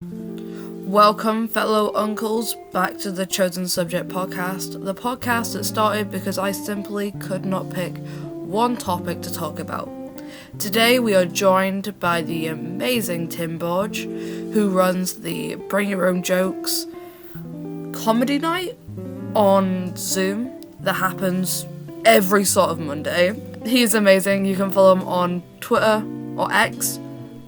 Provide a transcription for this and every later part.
Welcome, fellow uncles, back to the Chosen Subject podcast, the podcast that started because I simply could not pick one topic to talk about. Today we are joined by the amazing Tim Borg, who runs the Bring Your Own Jokes comedy night on Zoom that happens every sort of Monday. He's amazing. You can follow him on Twitter or X,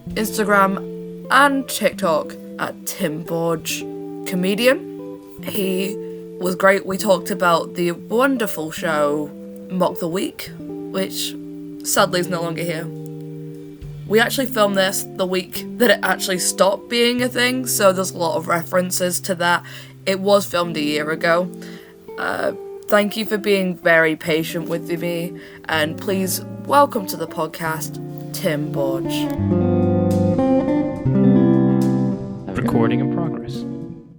Instagram, and TikTok at Tim Borg Comedian. He was great. We talked about the wonderful show Mock the Week, which sadly is no longer here. We actually filmed this the week that it actually stopped being a thing, so there's a lot of references to that. It was filmed a year ago. Thank you for being very patient with me, and please welcome to the podcast, Tim Borg. Recording in progress.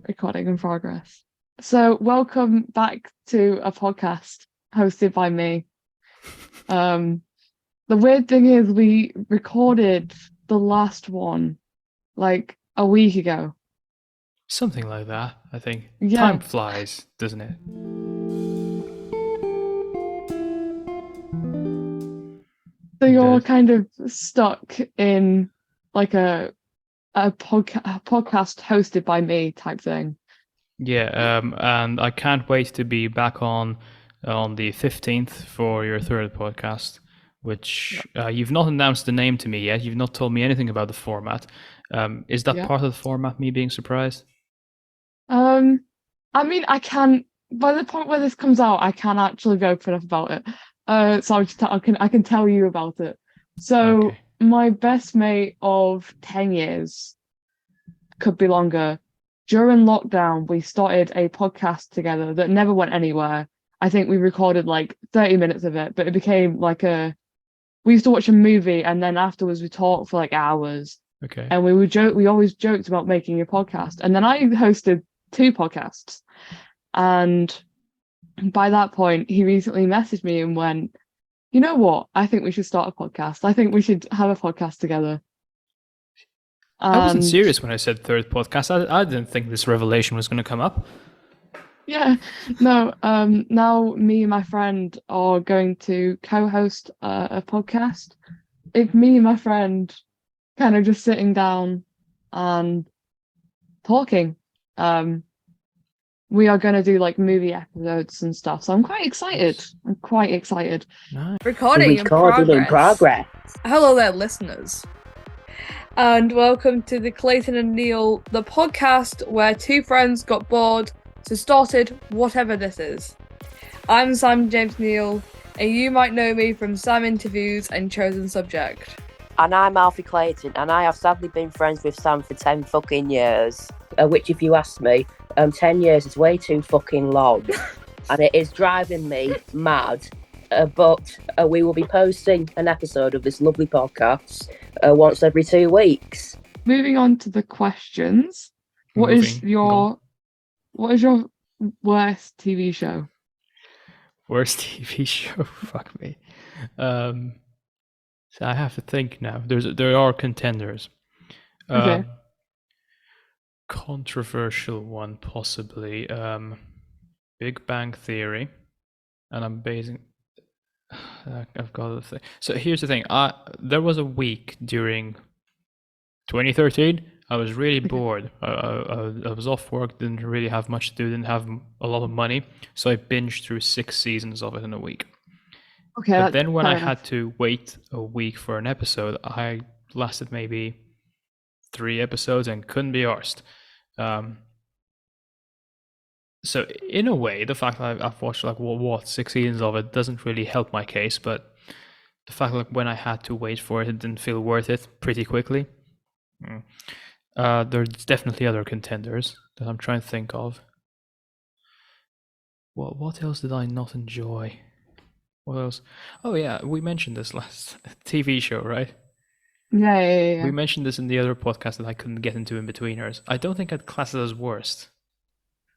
Recording in progress. So, welcome back to a podcast hosted by me. The weird thing is, we recorded the last one like a week ago. Something like that, I think. Yeah. Time flies, doesn't it? So you're Does. kind of stuck in like a podcast hosted by me type thing. Yeah, and I can't wait to be back on the 15th for your third podcast, which you've not announced the name to me yet. You've not told me anything about the format. Is that Yeah. part of the format, me being surprised? I mean, I can, by the point where this comes out, I can actually go open up about it. So I can tell you about it. So Okay. my best mate of 10 years, could be longer. During lockdown, we started a podcast together that never went anywhere. I think we recorded like 30 minutes of it, but it became like we used to watch a movie and then afterwards we talked for like hours. Okay. And we always joked about making a podcast. And then I hosted 2 podcasts. And by that point, he recently messaged me and went, you know what? I think we should start a podcast. I think we should have a podcast together. I wasn't And serious when I said third podcast. I didn't think this revelation was going to come up. yeah, no, now me and my friend are going to co-host a podcast. It's me and my friend kind of just sitting down and talking. We are going to do like movie episodes and stuff, so I'm quite excited. Nice. Recording in progress. Hello there, listeners. And welcome to the Clayton and Neil, the podcast where 2 friends got bored, so started whatever this is. I'm Sam James-Neal, and you might know me from Sam Interviews and Chosen Subject. And I'm Alfie Clayton, and I have sadly been friends with Sam for 10 fucking years. Which, if you ask me, 10 years is way too fucking long. And it is driving me mad. But we will be posting an episode of this lovely podcast once every 2 weeks. Moving on to the questions. What is your worst TV show? Worst TV show? Fuck me. So I have to think now. There are contenders. Okay. Controversial one, possibly. Big Bang Theory, and I'm basing. I've got to think. So here's the thing. There was a week during 2013. I was really bored. I was off work, didn't really have much to do, didn't have a lot of money, so I binged through 6 seasons of it in a week. Okay. But then when I had to wait a week for an episode, I lasted maybe 3 episodes and couldn't be arsed. So in a way, the fact that I've watched like 6 seasons of it doesn't really help my case, but the fact that when I had to wait for it, it didn't feel worth it pretty quickly. There's definitely other contenders that I'm trying to think of. What else did I not enjoy? What else? Oh yeah, we mentioned this last TV show, right? Yeah. We mentioned this in the other podcast that I couldn't get into in betweeners. I don't think I'd class it as worst,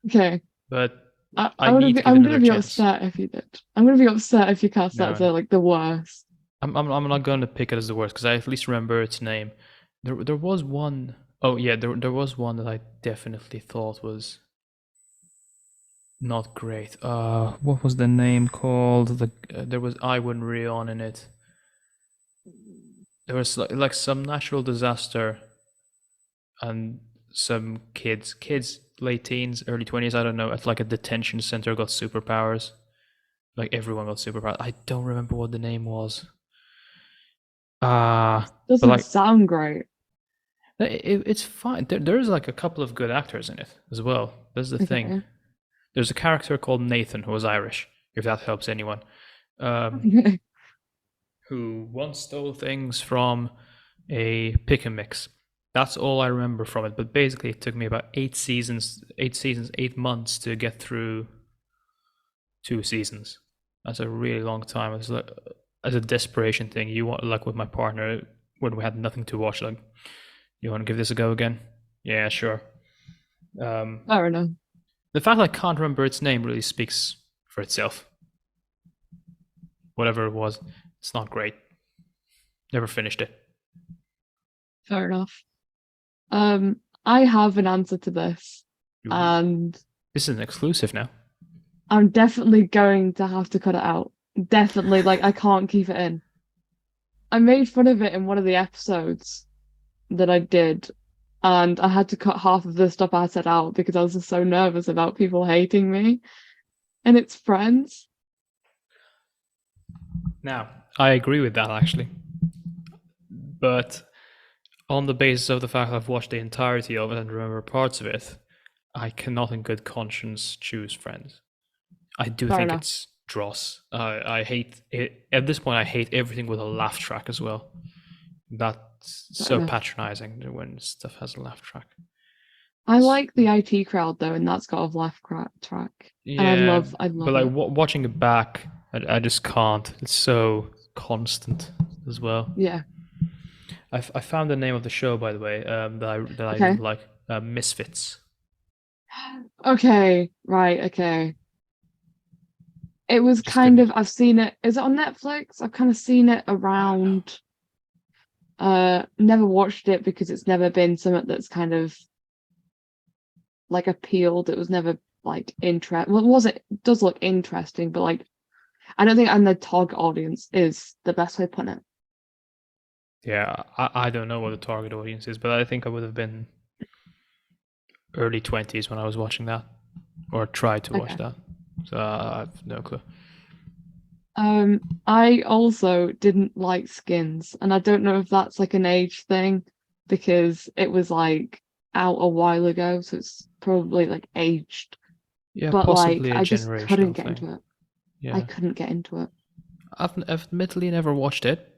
Okay. but I'm need to give gonna another be chance. upset if you did. I'm gonna be upset if you cast that as like the worst. I'm not going to pick it as the worst because I at least remember its name. There was one Oh yeah, there was one that I definitely thought was not great. What was the name called? There was Iwan Rheon in it. There was like some natural disaster and some kids late teens, early 20s, I don't know, at like a detention center got superpowers. Like everyone got superpowers. I don't remember what the name was. But Doesn't like sound great. it's fine. There's like a couple of good actors in it as well. That's the thing. Okay. There's a character called Nathan who was Irish, if that helps anyone, who once stole things from a pick and mix. That's all I remember from it. But basically, it took me about 8 months to get through 2 seasons. That's a really long time. It's like as a desperation thing. You want, like with my partner, when we had nothing to watch, like, you want to give this a go again? Yeah, sure. Fair enough. The fact that I can't remember its name really speaks for itself. Whatever it was, it's not great. Never finished it. Fair enough. I have an answer to this, Ooh. and This is an exclusive now. I'm definitely going to have to cut it out. Definitely, like, I can't keep it in. I made fun of it in one of the episodes that I did, and I had to cut half of the stuff I said out because I was just so nervous about people hating me. And it's Friends. Now, I agree with that actually. But on the basis of the fact I've watched the entirety of it and remember parts of it, I cannot in good conscience choose Friends. I do Fair think enough. it's dross. I hate it. At this point, I hate everything with a laugh track as well. That's so enough. patronizing when stuff has a laugh track. I like the IT crowd though, and that's got a laugh track. Yeah, And I love but like it. watching it back, I just can't. It's so constant as well. Yeah. I found the name of the show, by the way, that I Okay. like. Misfits. Okay, right, okay. It was Just kind couldn't- of, I've seen it. Is it on Netflix? I've kind of seen it around. Never watched it because it's never been something that's kind of like appealed. It was never like Well, it does look interesting, but like I don't think I'm the target audience is the best way of putting it. Yeah, I don't know what the target audience is, but I think I would have been early 20s when I was watching that, or tried to watch Okay. that. So I have no clue. I also didn't like Skins, and I don't know if that's like an age thing because it was like out a while ago, so it's probably like aged. Yeah, But like possibly a I just couldn't generational get thing. into it. Yeah, I couldn't get into it. I've admittedly never watched it.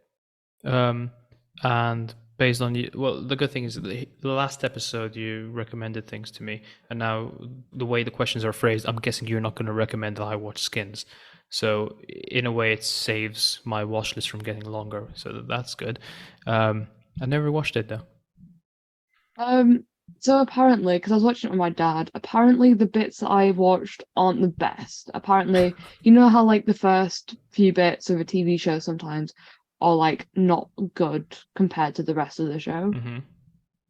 And based on the good thing is that the last episode you recommended things to me, and now the way the questions are phrased, I'm guessing you're not going to recommend that I watch Skins. So in a way, it saves my watch list from getting longer. So that's good. I never watched it though. So apparently, because I was watching it with my dad, apparently the bits that I watched aren't the best. Apparently, you know how like the first few bits of a TV show sometimes are like not good compared to the rest of the show. Mm-hmm.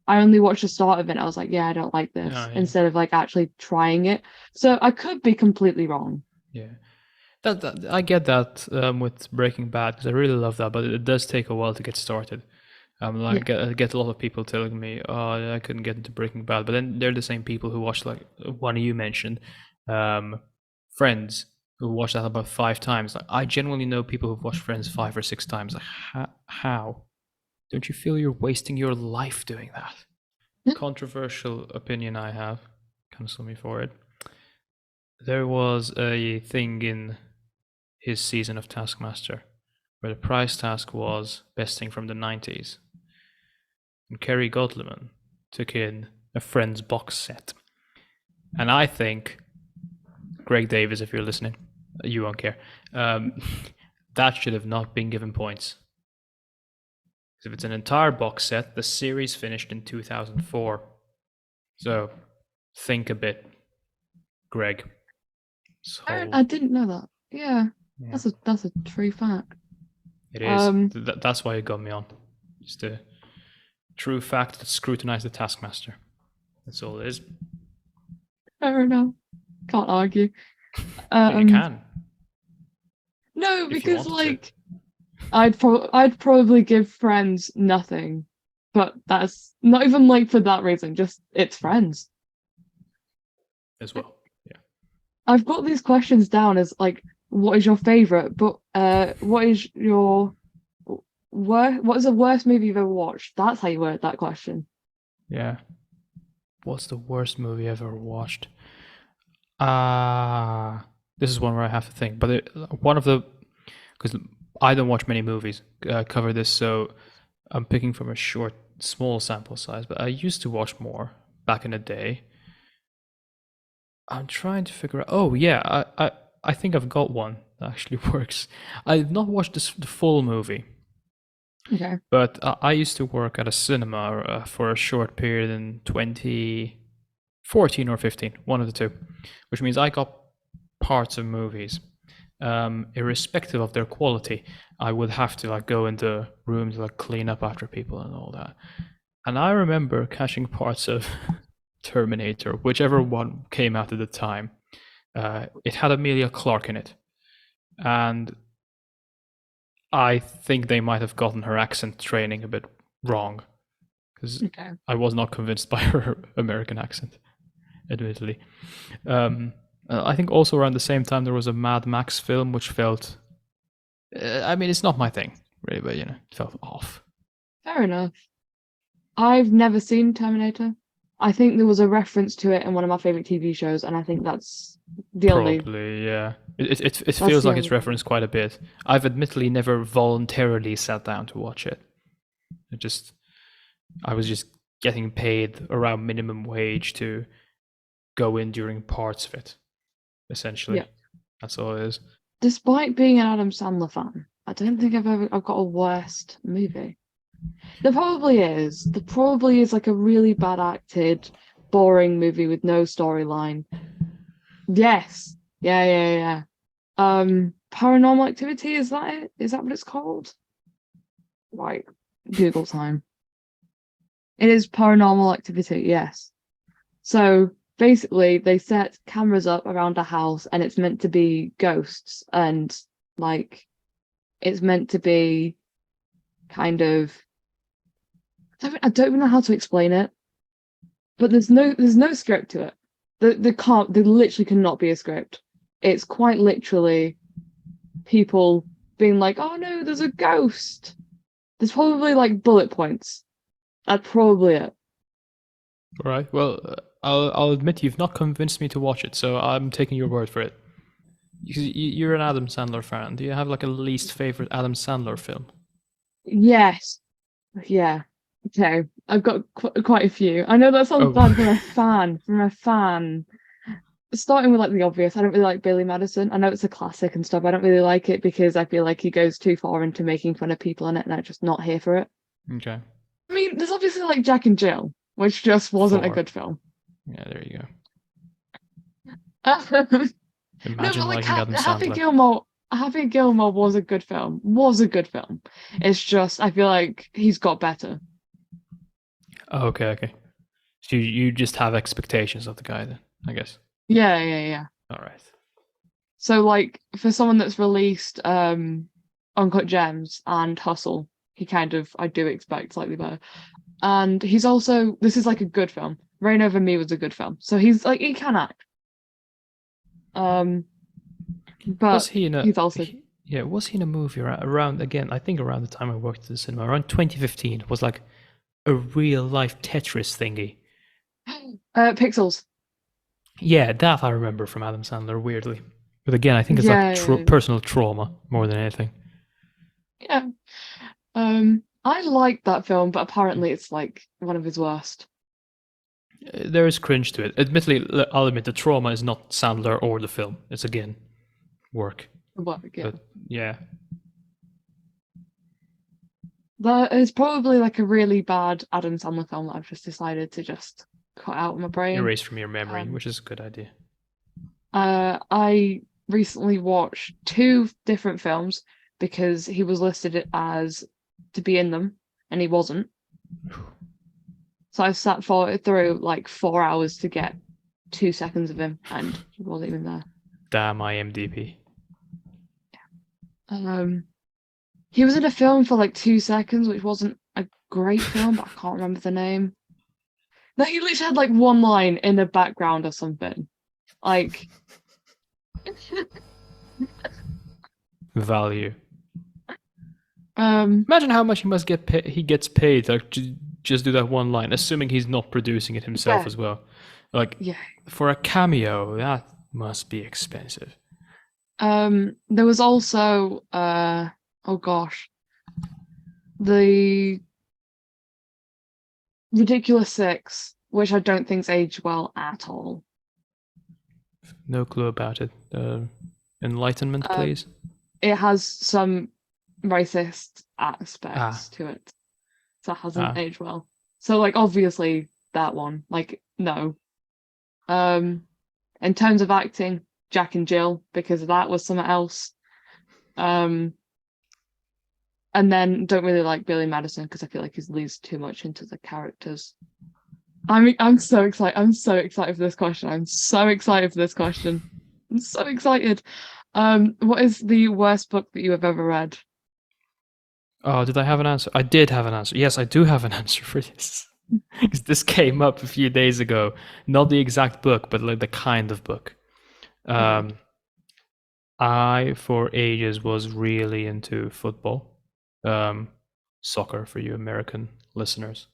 I only watched the start of it and I was like, yeah, I don't like this, Oh, yeah. instead of like actually trying it. So I could be completely wrong. Yeah. That I get that with Breaking Bad because I really love that, but it does take a while to get started. Like I get a lot of people telling me, "Oh, I couldn't get into Breaking Bad," but then they're the same people who watched like one you mentioned, Friends, who watched that about 5 times. Like I genuinely know people who've watched Friends 5 or 6 times. Like how? Don't you feel you're wasting your life doing that? Controversial opinion I have. Cancel me for it. There was a thing in his season of Taskmaster where the prize task was best thing from the 90s. And Kerry Godliman took in a Friends box set. And I think, Greg Davis, if you're listening, you won't care, that should have not been given points. Because if it's an entire box set, the series finished in 2004. So think a bit, Greg. I didn't know that. Yeah. That's a true fact. It is. That's why it got me on. Just to True fact, let's scrutinize the Taskmaster. That's all it is. Fair enough. Can't argue. You can. No, if you because wanted to. I'd probably give Friends nothing, but that's not even like for that reason. Just it's Friends. As well. Yeah. I've got these questions down as like, what is your favorite? But what is your what is the worst movie you've ever watched? That's how you word that question. Yeah. What's the worst movie I've ever watched? This is one where I have to think. But one of the, because I don't watch many movies, cover this, so I'm picking from a small sample size. But I used to watch more back in the day. I'm trying to figure out. Oh yeah, I think I've got one that actually works. I've not watched the full movie. Okay. But I used to work at a cinema for a short period in 2014 or 15, one of the two, which means I got parts of movies, irrespective of their quality. I would have to like go into rooms to like clean up after people and all that. And I remember catching parts of Terminator, whichever one came out at the time. It had Emilia Clarke in it, and I think they might have gotten her accent training a bit wrong, because I was not convinced by her American accent, admittedly. I think also around the same time there was a Mad Max film which felt, I mean, it's not my thing, really, but it felt off. Fair enough. I've never seen Terminator. I think there was a reference to it in one of my favorite TV shows, and I think that's the only. Probably, yeah. It feels like it's referenced quite a bit. I've admittedly never voluntarily sat down to watch it. I was just getting paid around minimum wage to go in during parts of it, essentially. Yeah. That's all it is. Despite being an Adam Sandler fan, I don't think I've got a worst movie. There probably is. There probably is like a really bad acted, boring movie with no storyline. Yes. Yeah. Paranormal Activity, is that it? Is that what it's called? Right. Google time. It is Paranormal Activity, yes. So basically they set cameras up around a house and it's meant to be ghosts and like it's meant to be kind of I don't even know how to explain it, but there's no script to it. There literally cannot be a script. It's quite literally people being like, "Oh no, there's a ghost." There's probably like bullet points. That's probably it. All right. Well, I'll admit you've not convinced me to watch it, so I'm taking your word for it. You're an Adam Sandler fan. Do you have like a least favorite Adam Sandler film? Yes. Yeah. Okay. I've got quite a few. I know that sounds bad from a fan. Starting with like the obvious, I don't really like Billy Madison. I know it's a classic and stuff. I don't really like it because I feel like he goes too far into making fun of people in it, and I'm just not here for it. Okay. I mean, there's obviously like Jack and Jill, which just wasn't a good film. Yeah, there you go. Imagine liking Adam Sandler. Happy Gilmore was a good film. It's just I feel like he's got better. Oh, okay. So you just have expectations of the guy then, I guess. Yeah. All right. So like for someone that's released Uncut Gems and Hustle, I do expect slightly better. And he's also, this is like a good film. Reign Over Me was a good film. So he's like, he can act. But was he in a, he's also... was he in a movie around, again, I think around the time I worked at the cinema, around 2015, it was like a real life Tetris thingy. Pixels. Yeah, that I remember from Adam Sandler, weirdly. But again, I think it's personal trauma more than anything. Yeah. I like that film, but apparently it's like one of his worst. There is cringe to it. Admittedly, I'll admit the trauma is not Sandler or the film. It's again work. Yeah. But, yeah. There is probably like a really bad Adam Sandler film that I've just decided to just cut out of my brain. Erase from your memory, which is a good idea. I recently watched 2 different films because he was listed as to be in them and he wasn't. So I sat through like 4 hours to get 2 seconds of him, and he wasn't even there. Damn IMDb. He was in a film for like 2 seconds, which wasn't a great film, but I can't remember the name. No, he literally had like one line in the background or something. Like, Value. um, Imagine how much he must get paid. He gets paid to just do that one line, assuming he's not producing it himself Yeah. as well. Like yeah. for a cameo, that must be expensive. There was also oh gosh, the Ridiculous Six, which I don't think's aged well at all. No clue about it. Enlightenment, please. It has some racist aspects to it, so it hasn't aged well. So like obviously that one, like no. In terms of acting, Jack and Jill, because that was something else. And then don't really like Billy Madison because I feel like he leads too much into the characters. I'm so excited. I'm so excited for this question. I'm so excited for this question. I'm so excited. What is the worst book that you have ever read? Oh, did I have an answer? I did have an answer. Yes, I do have an answer for this. 'Cause this came up a few days ago. Not the exact book, but like the kind of book. I, for ages, was really into football. Soccer for you American listeners,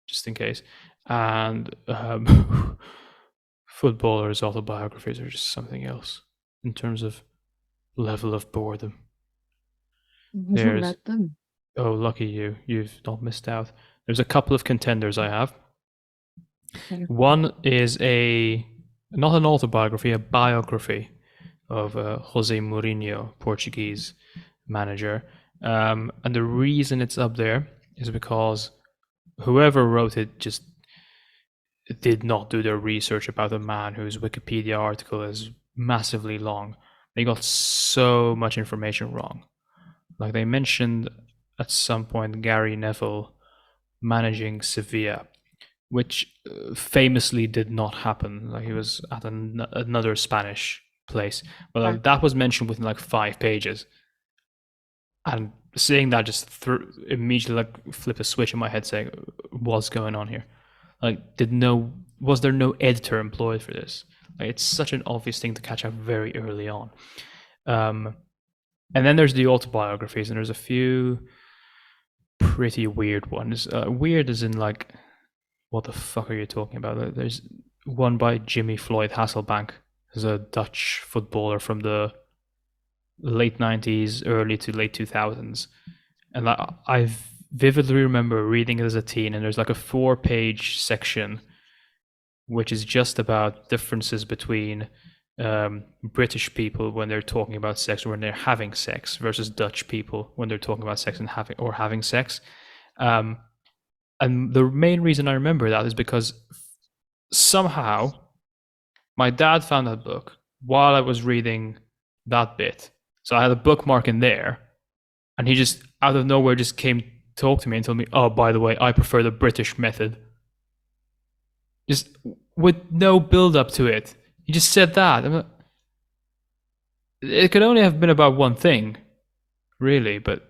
just in case. And footballers' autobiographies are just something else in terms of level of boredom. I haven't read them. Oh, lucky you. You've not missed out. There's a couple of contenders I have. Okay. One is not an autobiography, a biography of Jose Mourinho, Portuguese manager. And the reason it's up there is because whoever wrote it just did not do their research about a man whose Wikipedia article is massively long. They got so much information wrong. Like they mentioned at some point Gary Neville managing Sevilla, which famously did not happen. Like he was at another Spanish place. But that was mentioned within like 5 pages. And seeing that just immediately like flip a switch in my head saying, what's going on here? Like, was there no editor employed for this? Like, it's such an obvious thing to catch up very early on. And then there's the autobiographies, and there's a few pretty weird ones. Weird as in like, what the fuck are you talking about? There's one by Jimmy Floyd Hasselbank, who's a Dutch footballer from the late 90s, early to late 2000s. And I vividly remember reading it as a teen, and there's like a 4-page section which is just about differences between British people when they're talking about sex or when they're having sex versus Dutch people when they're talking about sex and having sex. And the main reason I remember that is because somehow my dad found that book while I was reading that bit. So I had a bookmark in there, and he just out of nowhere just came talk to me and told me, oh, by the way, I prefer the British method. Just with no build up to it. He just said that. It could only have been about one thing, really, but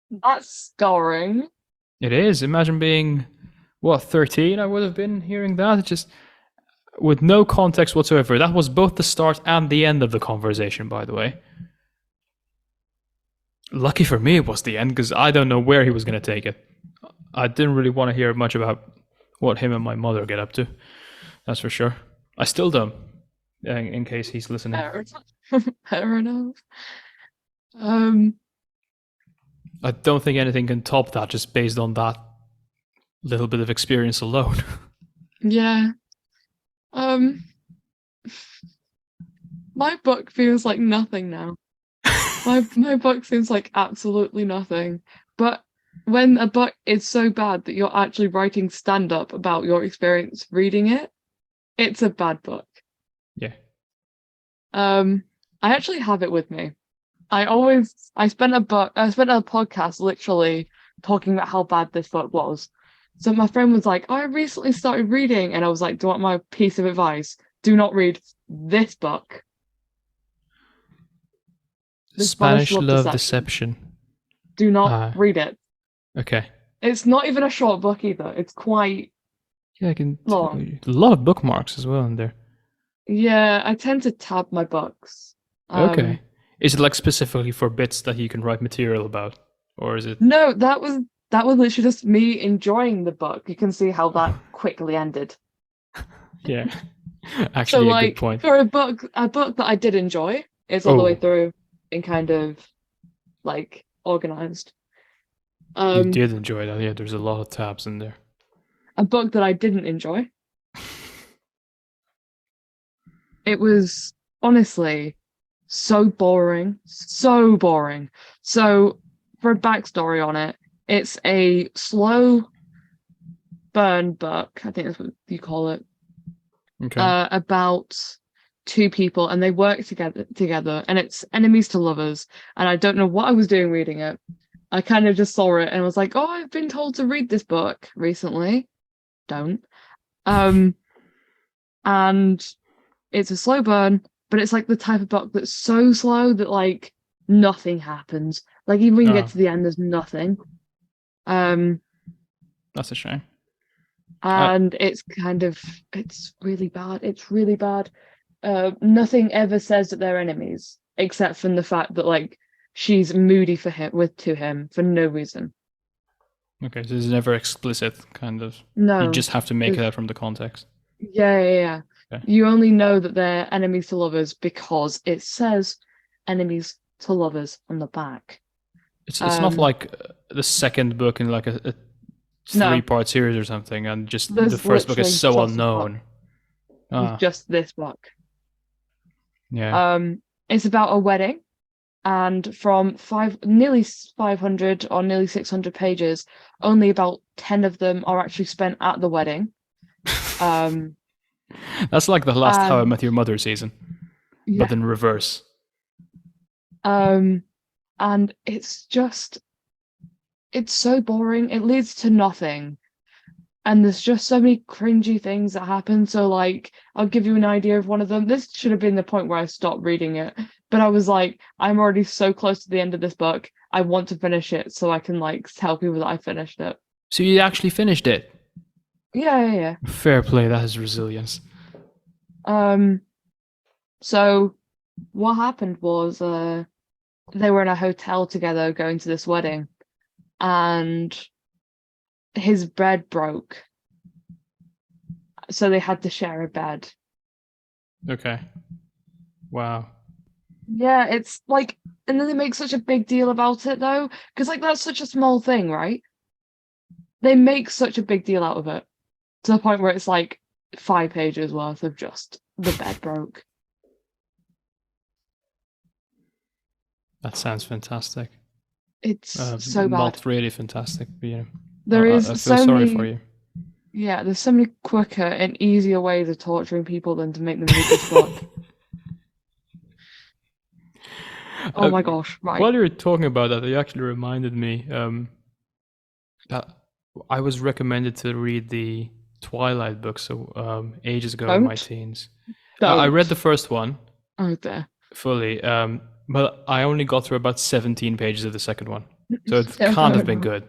That's scarring. it is. Imagine being, 13 I would have been hearing that. Just with no context whatsoever. That was both the start and the end of the conversation, by the way. Lucky for me it was the end, because I don't know where he was going to take it. I didn't really want to hear much about what him and my mother get up to. That's for sure. I still don't, in case he's listening. Fair enough. I don't think anything can top that just based on that little bit of experience alone. Yeah. My book feels like nothing now. My book seems like absolutely nothing. But when a book is so bad that you're actually writing stand-up about your experience reading it, it's a bad book. Yeah. I actually have it with me. I spent a podcast literally talking about how bad this book was. So my friend was like, I recently started reading, and I was like, do you want my piece of advice? Do not read this book. The Spanish Love Love Deception. Deception. Do not read it. Okay. It's not even a short book either. It's quite Yeah, I can long. a lot of bookmarks as well in there. Yeah, I tend to tab my books. Okay. Is it like specifically for bits that you can write material about? Or is it No, that was literally just me enjoying the book. You can see how that quickly ended. Yeah. So Actually a good like point. for a book that I did enjoy, it's all the way through and kind of like organized. You did enjoy that, yeah, there's a lot of tabs in there. A book that I didn't enjoy. It was honestly so boring. So boring. So for a backstory on it, it's a slow burn book, I think that's what you call it. Okay. About two people and they work together and it's enemies to lovers. And I don't know what I was doing reading it. I kind of just saw it and was like, oh, I've been told to read this book recently. Don't. And it's a slow burn, but it's like the type of book that's so slow that like nothing happens. Like even when you get to the end, there's nothing. That's a shame. And it's really bad. It's really bad. Nothing ever says that they're enemies, except from the fact that like she's moody to him for no reason. Okay, so it's never explicit, kind of. No. You just have to make it out from the context. Yeah. Okay. You only know that they're enemies to lovers because it says enemies to lovers on the back. It's not like the second book in like a three-part series or something, and just the first book is so unknown. It's just this book. Yeah. It's about a wedding, and from nearly 500 or nearly 600 pages, only about 10 of them are actually spent at the wedding. That's like the last How I Met Your Mother season, yeah. but in reverse. And it's so boring. It leads to nothing. And there's just so many cringy things that happen. So like, I'll give you an idea of one of them. This should have been the point where I stopped reading it. But I was like, I'm already so close to the end of this book. I want to finish it so I can like tell people that I finished it. So you actually finished it? Yeah. Fair play, that is resilience. So what happened was they were in a hotel together going to this wedding, and his bed broke. So they had to share a bed. Okay. Wow. Yeah, it's like, and then they make such a big deal about it though, because like that's such a small thing, right? They make such a big deal out of it to the point where it's like 5 pages worth of just the bed broke. That sounds fantastic. It's so bad. Not really fantastic, but you know. There is I feel so sorry many, for you. Yeah, there's so many quicker and easier ways of torturing people than to make them read this book. Oh my gosh, right. While you were talking about that, you actually reminded me that I was recommended to read the Twilight book ages ago in my teens. I read the first one fully, but I only got through about 17 pages of the second one. So it can't have been good.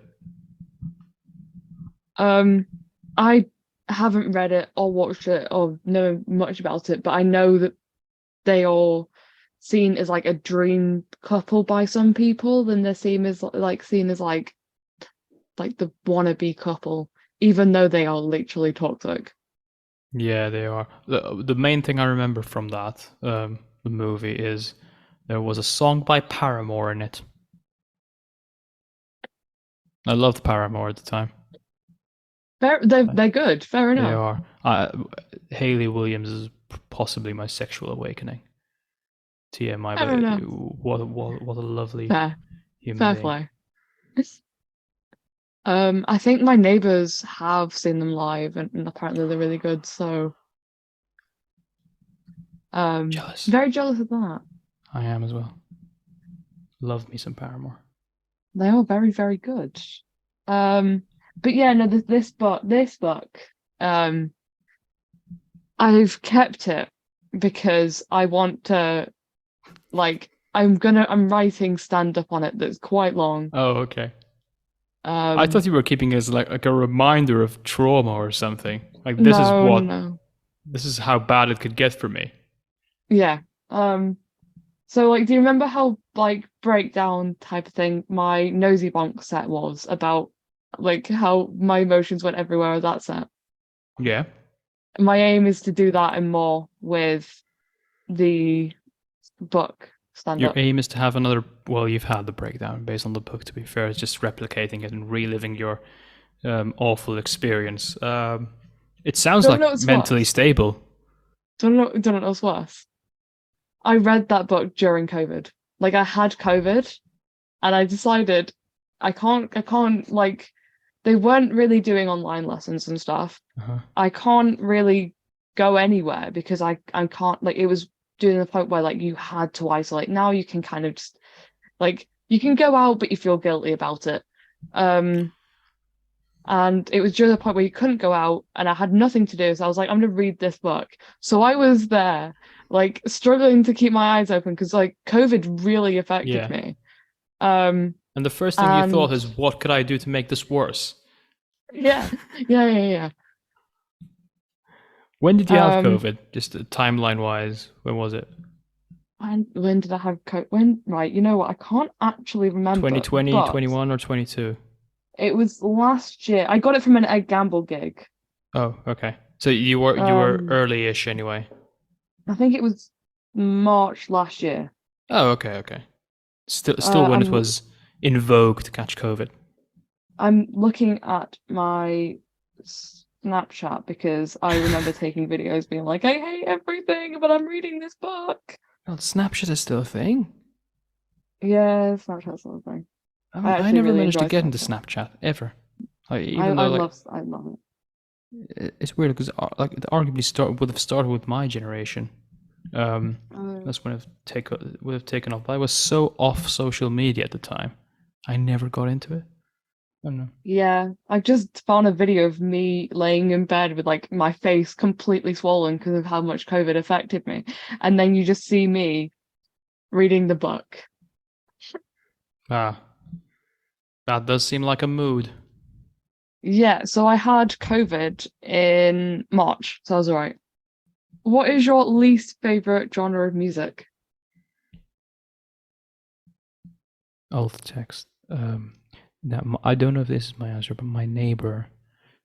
I haven't read it or watched it or know much about it, but I know that they are seen as like a dream couple by some people, then they're seen as like the wannabe couple, even though they are literally toxic. Yeah, they are. The main thing I remember from that the movie is there was a song by Paramore in it. I loved Paramore at the time. They're good. Fair enough. They are. Hayley Williams is possibly my sexual awakening. TMI, but what a lovely human Fair being. play. I think my neighbors have seen them live, and apparently they're really good. So, jealous. Very jealous of that. I am as well. Love me some Paramore. They are very, very good. but yeah, no, this book, I've kept it because I want to, like, I'm writing stand up on it that's quite long. Oh, okay. I thought you were keeping it as like a reminder of trauma or something. Like this is what No. this is how bad it could get for me. Yeah. So like, do you remember how like breakdown type of thing my Nosy Bonk set was about, like how my emotions went everywhere with that set? Yeah. My aim is to do that and more with the book stand Your up. aim is to have another. Well, you've had the breakdown based on the book. To be fair, it's just replicating it and reliving your awful experience. It sounds Don't know like what's mentally worse. stable. Don't know what's worse. I read that book during COVID. Like I had COVID and I decided I can't like they weren't really doing online lessons and stuff. Uh-huh. I can't really go anywhere because I can't, like, it was doing the point where like you had to isolate. Now you can kind of just like you can go out but you feel guilty about it. And it was during the point where you couldn't go out and I had nothing to do. So I was like, I'm gonna read this book. So I was there, like struggling to keep my eyes open because like COVID really affected me. And the first thing you thought is, what could I do to make this worse? Yeah. When did you have COVID? Just timeline wise, when was it? When did I have COVID? When, right, you know what? I can't actually remember. 2020, but 21, or 22? It was last year. I got it from an Ed Gamble gig. Oh, okay. So you were early-ish anyway. I think it was March last year. Oh, okay. Still when it was in vogue to catch COVID. I'm looking at my Snapchat because I remember taking videos being like, I hate everything, but I'm reading this book. Well, Snapchat is still a thing. Yeah, Snapchat's still a thing. I never really managed to get into Snapchat ever. Like, I love it. It's weird because like it arguably would have started with my generation. That's when it would have taken off. But I was so off social media at the time. I never got into it. I don't know. Yeah, I just found a video of me laying in bed with like my face completely swollen because of how much COVID affected me. And then you just see me reading the book. Ah, that does seem like a mood. Yeah, so I had COVID in March, so I was all right. What is your least favorite genre of music? Alt text. Now, I don't know if this is my answer, but my neighbor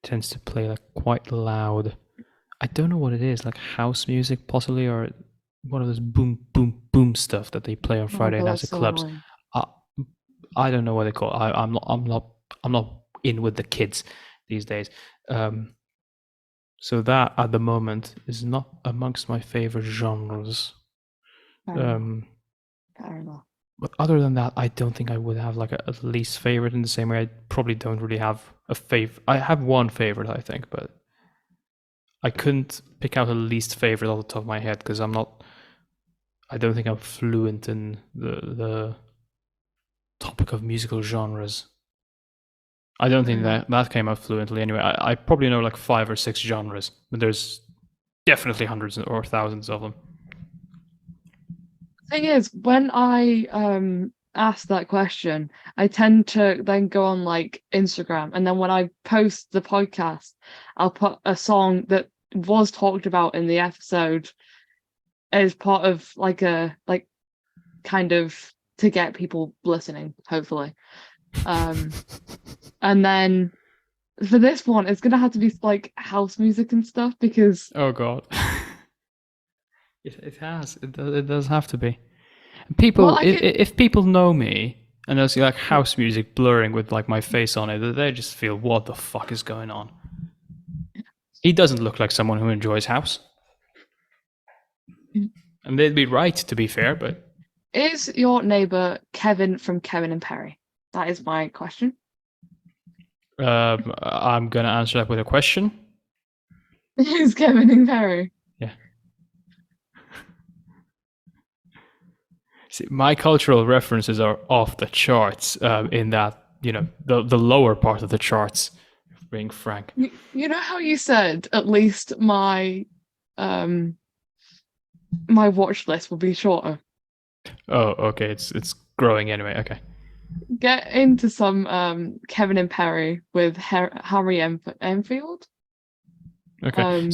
tends to play like quite loud. I don't know what it is, like house music possibly, or one of those boom, boom, boom stuff that they play on Friday nights at clubs. I don't know what they call it. I'm not in with the kids these days. So that at the moment is not amongst my favorite genres. Fair enough. But other than that, I don't think I would have like a least favorite in the same way. I probably don't really have a favorite. I have one favorite, I think, but I couldn't pick out a least favorite off the top of my head because I don't think I'm fluent in the topic of musical genres. I don't think that came out fluently anyway. I probably know like 5 or 6 genres, but there's definitely hundreds or thousands of them. Thing is, when I ask that question, I tend to then go on like Instagram, and then when I post the podcast, I'll put a song that was talked about in the episode as part of like a kind of to get people listening, hopefully. And then for this one, it's gonna have to be like house music and stuff because oh god. It does have to be. People, well, if people know me and they'll see like house music blurring with like my face on it, they just feel, what the fuck is going on? He doesn't look like someone who enjoys house. And they'd be right, to be fair, but... Is your neighbour Kevin from Kevin and Perry? That is my question. I'm going to answer that with a question. Is Kevin and Perry? Yeah. See, my cultural references are off the charts in that, you know, the lower part of the charts being frank. You know how you said at least my my watch list will be shorter. Oh, okay. It's growing anyway. Okay. Get into some Kevin and Perry with Harry Enfield. Okay.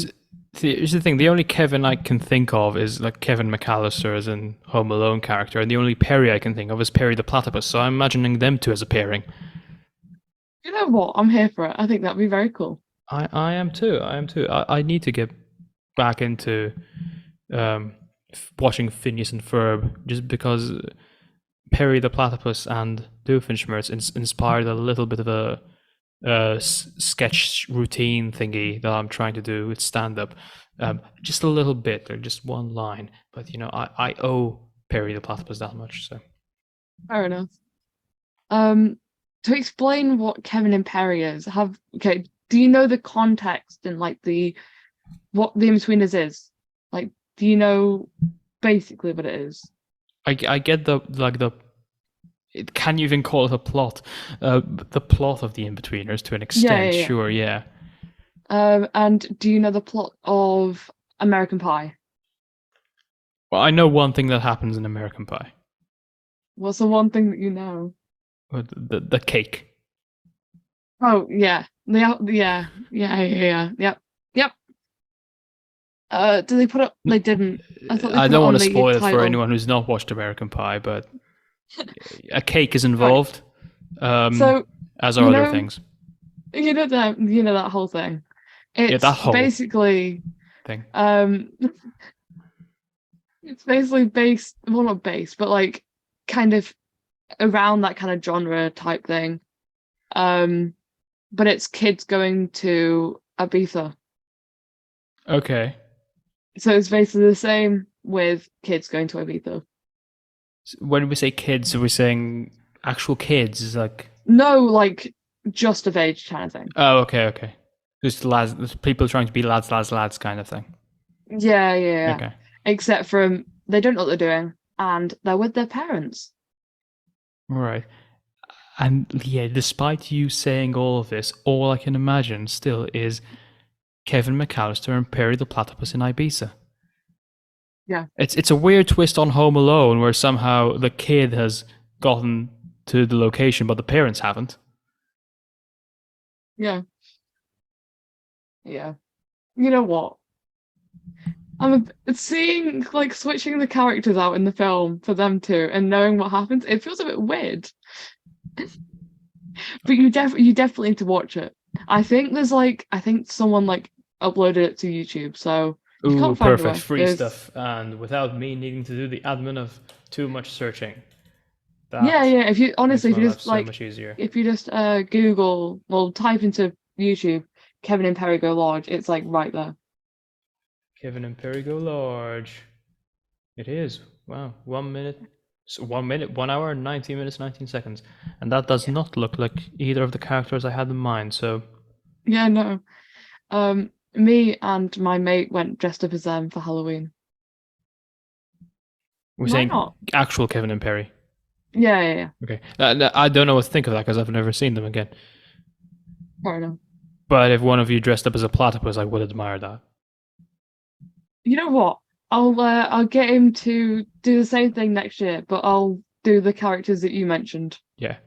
See, here's the thing. The only Kevin I can think of is like Kevin McAllister as in Home Alone character, and the only Perry I can think of is Perry the Platypus. So I'm imagining them two as a pairing. You know what? I'm here for it. I think that'd be very cool. I am too. I need to get back into watching Phineas and Ferb just because Perry the Platypus and Doofenshmirtz inspired a little bit of a sketch routine thingy that I'm trying to do with stand-up. Just a little bit, or just one line. But I owe Perry the Platypus that much. So Fair enough. To explain what Kevin and Perry is, do you know the context and like what the In-Betweeners is? Like, do you know basically what it is? I get can you even call it a plot? The plot of the In-Betweeners to an extent, Yeah. sure, yeah. And do you know the plot of American Pie? Well, I know one thing that happens in American Pie. What's the one thing that you know? The cake. Oh yeah, yep. Did they put up? They didn't. I thought they put I it don't on want to the spoil it for title. anyone who's not watched American Pie, but a cake is involved. So as are other things. You know that whole thing. It's that whole basically thing. It's basically based, well, not based, but like kind of around that kind of genre type thing. But it's kids going to Ibiza. Okay. So it's basically the same with kids going to Ibiza. When we say kids, are we saying actual kids? Like No, like just of age kind of thing. Oh, okay. Just lads, people trying to be lads kind of thing. Yeah. Okay. Except from they don't know what they're doing and they're with their parents. Right. And yeah, despite you saying all of this, all I can imagine still is Kevin McAllister and Perry the Platypus in Ibiza. Yeah. It's a weird twist on Home Alone where somehow the kid has gotten to the location but the parents haven't. Yeah. You know what? Seeing like switching the characters out in the film for them to and knowing what happens, it feels a bit weird. But you definitely need to watch it. I think someone like uploaded it to YouTube, so you can't find perfect. it. Free stuff, and without me needing to do the admin of too much searching. Yeah. If you just so much easier. if you just type into YouTube Kevin and Perry Go Large, it's like right there. Kevin and Perry Go Large. It is. Wow. 1 minute. So 1 minute, 1 hour, 19 minutes, 19 seconds. And that does not look like either of the characters I had in mind, so. Yeah, no. Me and my mate went dressed up as them for Halloween. We're saying actual Kevin and Perry. Yeah. Okay. I don't know what to think of that because I've never seen them again. Fair enough. But if one of you dressed up as a platypus, I would admire that. You know what? I'll get him to do the same thing next year, but I'll do the characters that you mentioned. Yeah.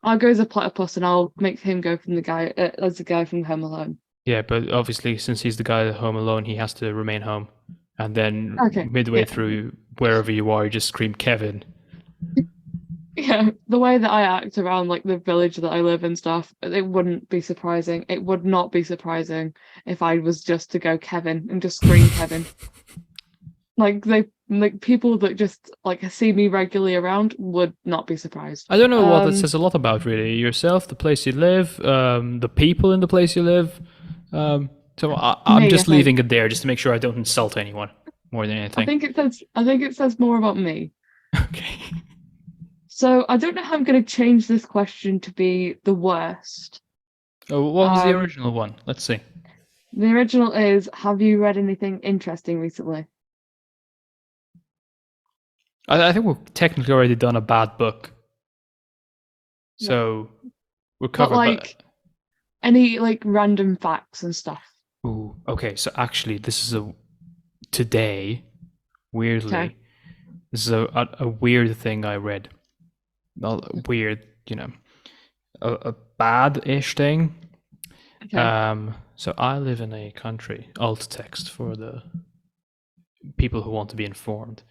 I'll go as a platypus and I'll make him go from the guy as the guy from Home Alone. Yeah, but obviously since he's the guy at Home Alone, he has to remain home. And then midway through, wherever you are, you just scream Kevin. Yeah, the way that I act around like the village that I live and stuff, it wouldn't be surprising. It would not be surprising if I was just to go Kevin and just scream Kevin. Like people that just like see me regularly around would not be surprised. I don't know what that says a lot about really. Yourself, the place you live, the people in the place you live. So I'm just leaving it there just to make sure I don't insult anyone more than anything. I think it says more about me. Okay. So I don't know how I'm going to change this question to be the worst. Oh, what was the original one? Let's see. The original is, have you read anything interesting recently? I think we've technically already done a bad book. So we're covered. But like Any like random facts and stuff? Ooh, okay. So actually, this is today, weirdly, Okay. this is a weird thing I read. Not weird, a bad-ish thing. Okay. So I live in a country, alt text for the people who want to be informed.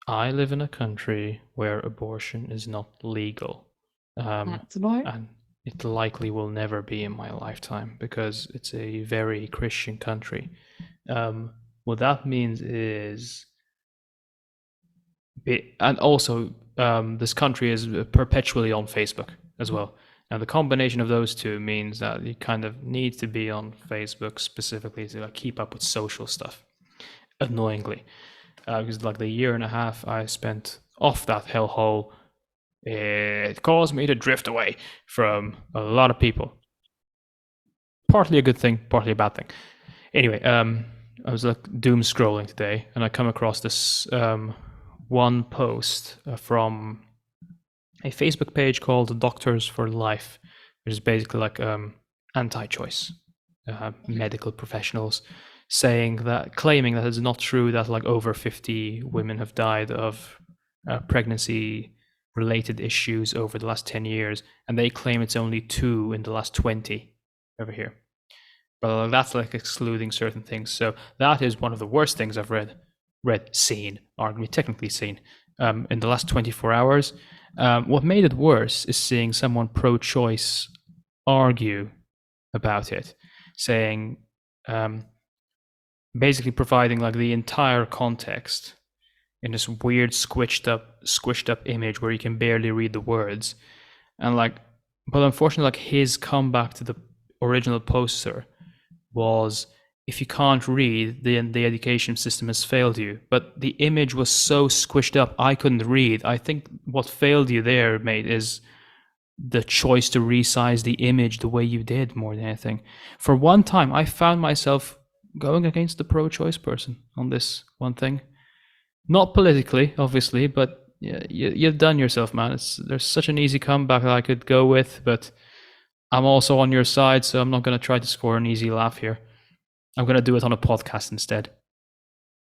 I live in a country where abortion is not legal. That's annoying. And it likely will never be in my lifetime because it's a very Christian country. What that means is, and also this country is perpetually on Facebook as well. Now the combination of those two means that you kind of need to be on Facebook specifically to keep up with social stuff. Annoyingly, because like the year and a half I spent off that hellhole, it caused me to drift away from a lot of people. Partly a good thing, partly a bad thing. Anyway, I was like doom scrolling today, and I come across this one post from a Facebook page called Doctors for Life, which is basically like anti-choice medical professionals claiming that it's not true that like over 50 women have died of pregnancy related issues over the last 10 years, and they claim it's only 2 in the last 20 over here. But that's like excluding certain things. So that is one of the worst things I've seen, arguably technically seen, in the last 24 hours. What made it worse is seeing someone pro-choice argue about it, saying, basically providing like the entire context in this weird squished up image where you can barely read the words, and but unfortunately, like his comeback to the original poster was, if you can't read, then the education system has failed you. But the image was so squished up, I couldn't read. I think what failed you there, mate, is the choice to resize the image the way you did more than anything. For one time, I found myself going against the pro-choice person on this one thing. Not politically, obviously, but you've done yourself, man. There's such an easy comeback that I could go with, but I'm also on your side, so I'm not going to try to score an easy laugh here. I'm going to do it on a podcast instead,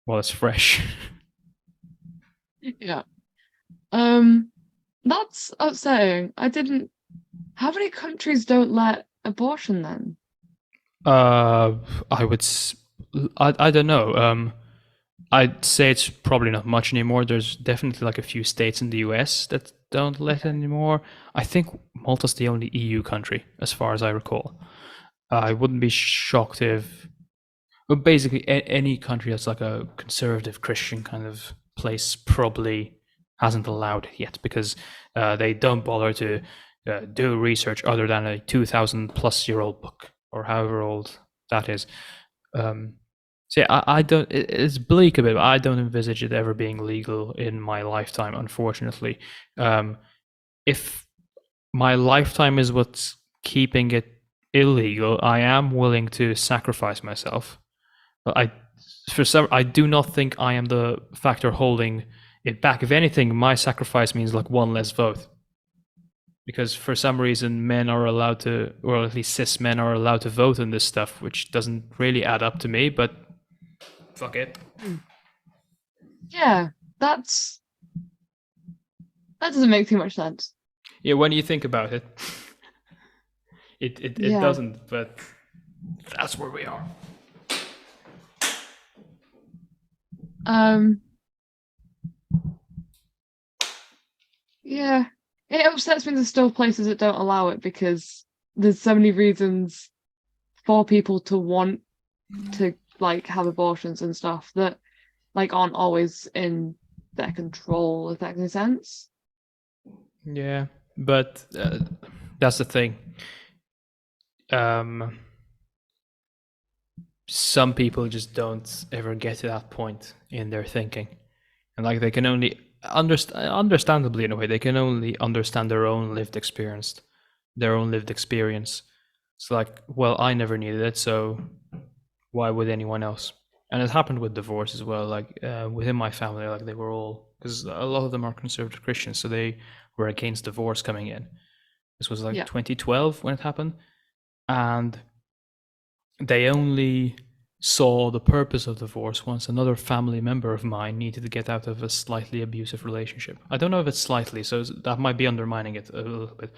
while it's fresh. Yeah. That's upsetting. How many countries don't let abortion then? I don't know. I'd say it's probably not much anymore. There's definitely like a few states in the US that don't let anymore. I think Malta's the only EU country, as far as I recall. I wouldn't be shocked if, well, basically any country that's like a conservative Christian kind of place probably hasn't allowed it yet, because they don't bother to do research other than a 2,000+ year old book, or however old that is. So yeah, I don't. It's bleak a bit, but I don't envisage it ever being legal in my lifetime, unfortunately. If my lifetime is what's keeping it illegal, I am willing to sacrifice myself. But I do not think I am the factor holding it back. If anything, my sacrifice means like one less vote. Because for some reason, men are allowed to, or at least cis men are allowed to vote on this stuff, which doesn't really add up to me, but fuck it. Yeah, that doesn't make too much sense. Yeah, when you think about it, it Yeah. doesn't, but that's where we are. Yeah, it upsets me there's still places that don't allow it, because there's so many reasons for people to want to like have abortions and stuff that like aren't always in their control, if that makes sense. Yeah, but that's the thing. Some people just don't ever get to that point in their thinking, and like they can only understandably in a way, they can only understand their own lived experience. It's like, well, I never needed it, so why would anyone else? And it happened with divorce as well. Like within my family, like they were all, because a lot of them are conservative Christians, so they were against divorce coming in. This was like 2012 when it happened. and they only saw the purpose of divorce once another family member of mine needed to get out of a slightly abusive relationship. I don't know if it's slightly, so that might be undermining it a little bit.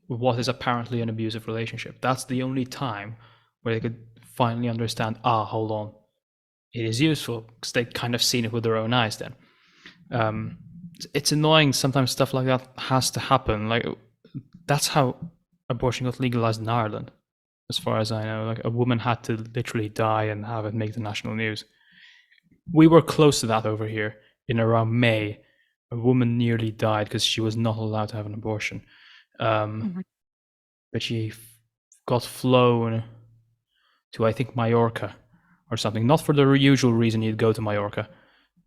What is apparently an abusive relationship? That's the only time where they could finally understand, hold on, it is useful, because they'd kind of seen it with their own eyes then. It's annoying sometimes stuff like that has to happen. Like, that's how abortion got legalized in Ireland, as far as I know. Like, a woman had to literally die and have it make the national news. We were close to that over here in around May. A woman nearly died because she was not allowed to have an abortion. But she got flown to, I think, Mallorca or something. Not for the usual reason you'd go to Mallorca,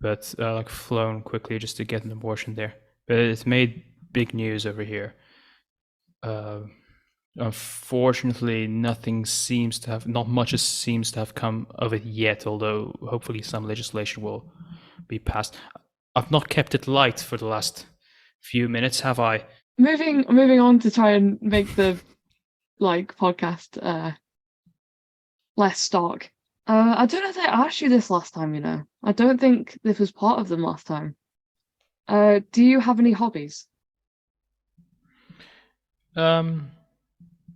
but like flown quickly just to get an abortion there. But it made big news over here. Unfortunately, not much seems to have come of it yet, although hopefully some legislation will be passed. I've not kept it light for the last few minutes, have I? Moving on to try and make the podcast less stock. I don't know if I asked you this last time, I don't think this was part of them last time. Do you have any hobbies? I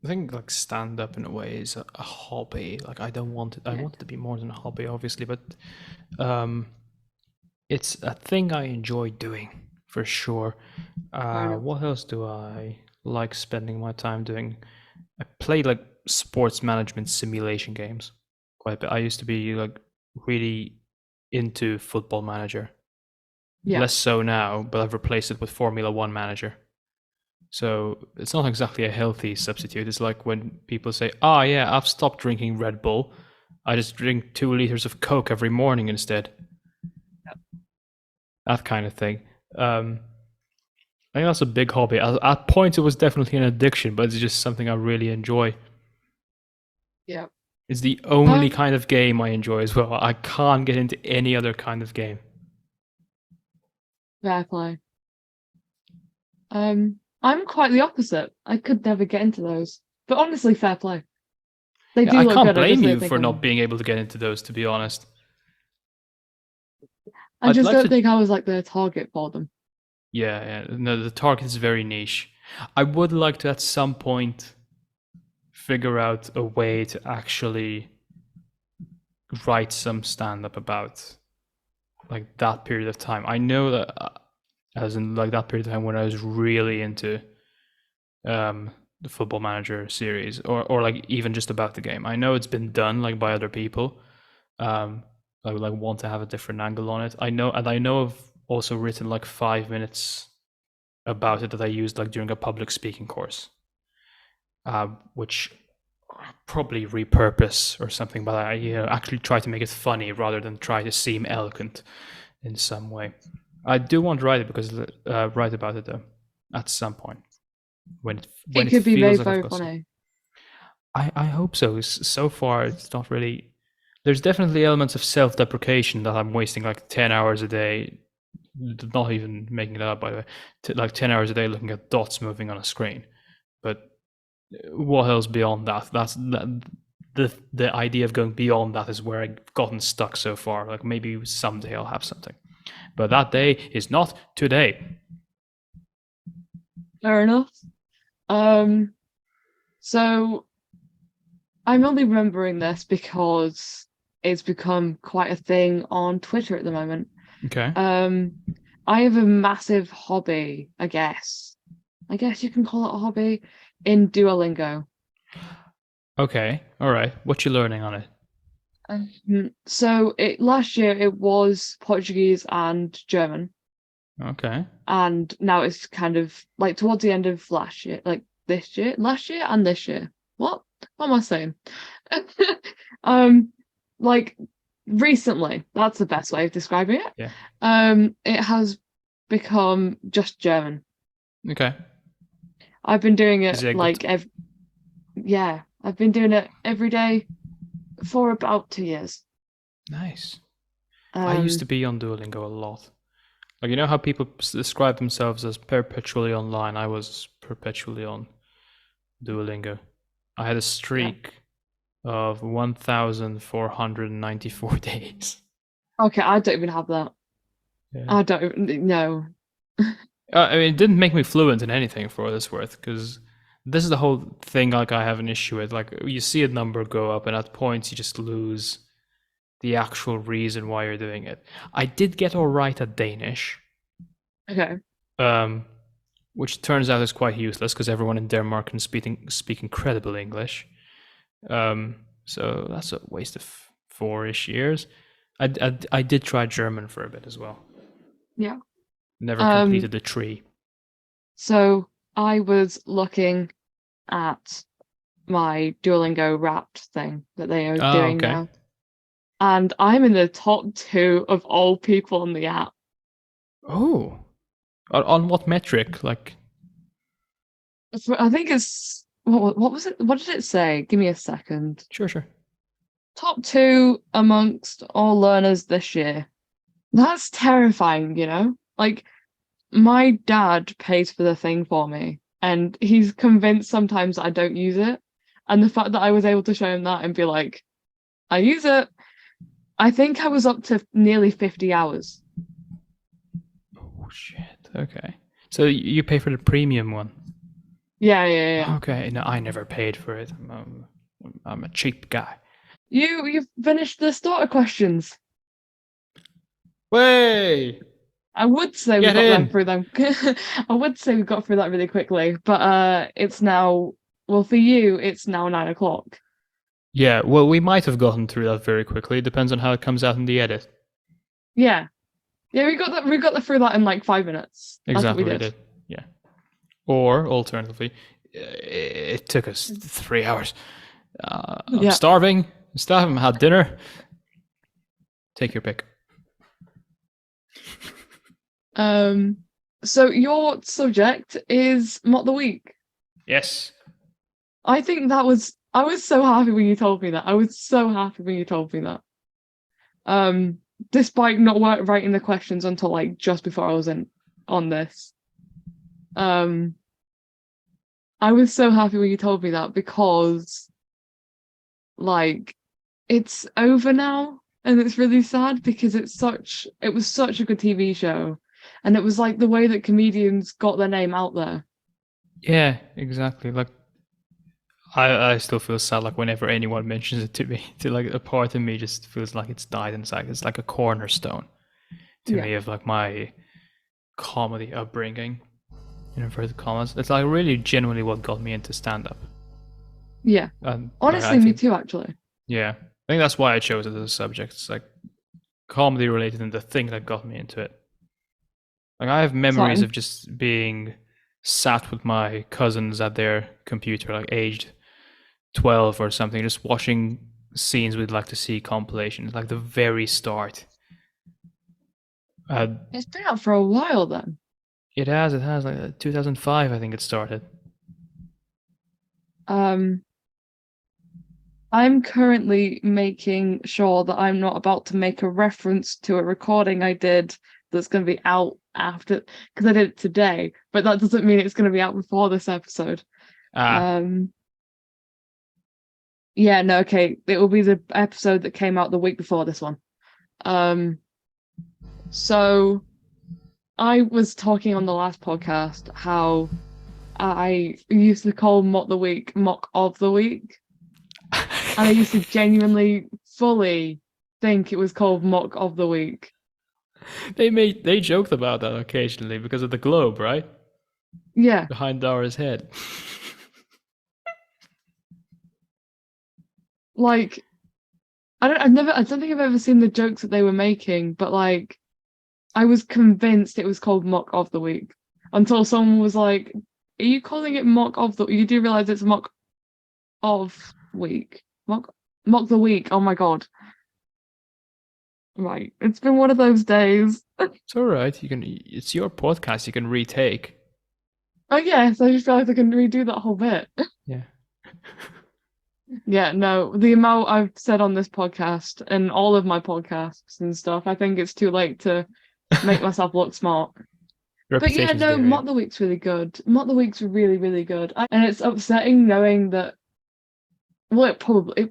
think like stand up in a way is a hobby. Like, I don't want it. I want it to be more than a hobby, obviously, but it's a thing I enjoy doing for sure. What else do I like spending my time doing? I play like sports management simulation games quite a bit. I used to be like really into Football Manager. Yeah. Less so now, but I've replaced it with Formula One Manager. So it's not exactly a healthy substitute. It's like when people say, yeah, I've stopped drinking Red Bull. I just drink 2 liters of Coke every morning instead. Yep. That kind of thing. I think that's a big hobby. At points, it was definitely an addiction, but it's just something I really enjoy. Yeah. It's the only kind of game I enjoy as well. I can't get into any other kind of game. Fair play. I'm quite the opposite. I could never get into those. But honestly, fair play. They do look good. I can't blame you for not being able to get into those, to be honest. I just don't think I was like the target for them. Yeah. No, the target is very niche. I would like to at some point figure out a way to actually write some stand-up about like that period of time. I know that as in like that period of time when I was really into the Football Manager series or like even just about the game. I know it's been done like by other people. I would like want to have a different angle on it. I know I've also written like 5 minutes about it that I used like during a public speaking course, which probably repurpose or something, but I actually try to make it funny rather than try to seem eloquent in some way. I do want to write about it though at some point when it could be very, like very funny. I hope so. So far, it's not really. There's definitely elements of self-deprecation that I'm wasting like 10 hours a day, not even making it up by the way, like 10 hours a day looking at dots moving on a screen. But what else beyond that? That's the idea of going beyond that is where I've gotten stuck so far. Like maybe someday I'll have something, but that day is not today. Fair enough. So I'm only remembering this because it's become quite a thing on Twitter at the moment. Okay. I have a massive hobby, I guess you can call it a hobby, in Duolingo. Okay, all right. What you learning on it? So last year it was Portuguese and German. Okay. And now it's kind of like towards the end of last year and this year. What am I saying? Like recently, that's the best way of describing it. Yeah. It has become just German. Okay. I've been doing it I've been doing it every day for about 2 years. Nice. I used to be on Duolingo a lot. Like, you know how people describe themselves as perpetually online? I was perpetually on Duolingo. I had a streak of 1,494 days. Okay, I don't even have that. Yeah. I don't even know. I mean, it didn't make me fluent in anything for what it's worth, because this is the whole thing. Like, I have an issue with, like, you see a number go up, and at points you just lose the actual reason why you're doing it. I did get all right at Danish, Okay. which turns out is quite useless because everyone in Denmark can speak incredible English. So that's a waste of 4-ish years. I did try German for a bit as well. Yeah. Never completed the tree. So I was looking at my Duolingo Wrapped thing that they are doing okay. now. And I'm in the top 2 of all people on the app. Oh. On what metric? Like, I think it's what was it? What did it say? Give me a second. sure. Top 2 amongst all learners this year. That's terrifying, you know? Like, my dad pays for the thing for me, and he's convinced sometimes I don't use it. And the fact that I was able to show him that and be like, I use it. I think I was up to nearly 50 hours. Oh shit. Okay. So you pay for the premium one? Yeah. Okay. No, I never paid for it. I'm a cheap guy. You've finished the starter questions. Way. I would say we Get got in. them through them. I would say we got through that really quickly, but it's now, well, for you, it's now 9 o'clock. Yeah. Well, we might have gotten through that very quickly. It depends on how it comes out in the edit. Yeah, we got that. We got through that in like 5 minutes. That's Exactly. what we did. Yeah. Or alternatively, it took us 3 hours. I'm starving. I haven't had dinner. Take your pick. So your subject is Mock the Week. Yes. I think I was so happy when you told me that. Despite not writing the questions until like just before I was on this. I was so happy when you told me that because like it's over now and it's really sad because it was such a good TV show. And it was like the way that comedians got their name out there. Yeah, exactly. Like, I still feel sad, like, whenever anyone mentions it to me. Like, a part of me just feels like it's died inside. It's like a cornerstone to me of, like, my comedy upbringing, in inverted commas. It's, like, really genuinely what got me into stand-up. Yeah. And, honestly, me too, actually. Yeah. I think that's why I chose it as a subject. It's, like, comedy related and the thing that got me into it. Like, I have memories of just being sat with my cousins at their computer, like aged 12 or something, just watching scenes we'd like to see compilations, like the very start. It's been out for a while then. It has, like 2005, I think it started. I'm currently making sure that I'm not about to make a reference to a recording I did that's going to be out after, because I did it today, but that doesn't mean it's going to be out before this episode. It will be the episode that came out the week before this one. So I was talking on the last podcast how I used to call Mock the Week Mock of the Week, and I used to genuinely fully think it was called Mock of the Week. They joked about that occasionally because of the globe, right? Yeah. Behind Dara's head. Like, I don't think I've ever seen the jokes that they were making, but like, I was convinced it was called Mock of the Week until someone was like, "Are you calling it Mock of the? You do realize it's Mock of Week? Mock the Week? Oh my god!" Right, it's been one of those days. It's all right. It's your podcast. You can retake. Oh yes, I just realized I can redo that whole bit. Yeah. Yeah, no, the amount I've said on this podcast and all of my podcasts and stuff, I think it's too late to make myself look smart. But yeah, no, Mock the Week's really good. Mock the Week's really, really good. And it's upsetting knowing that Well, it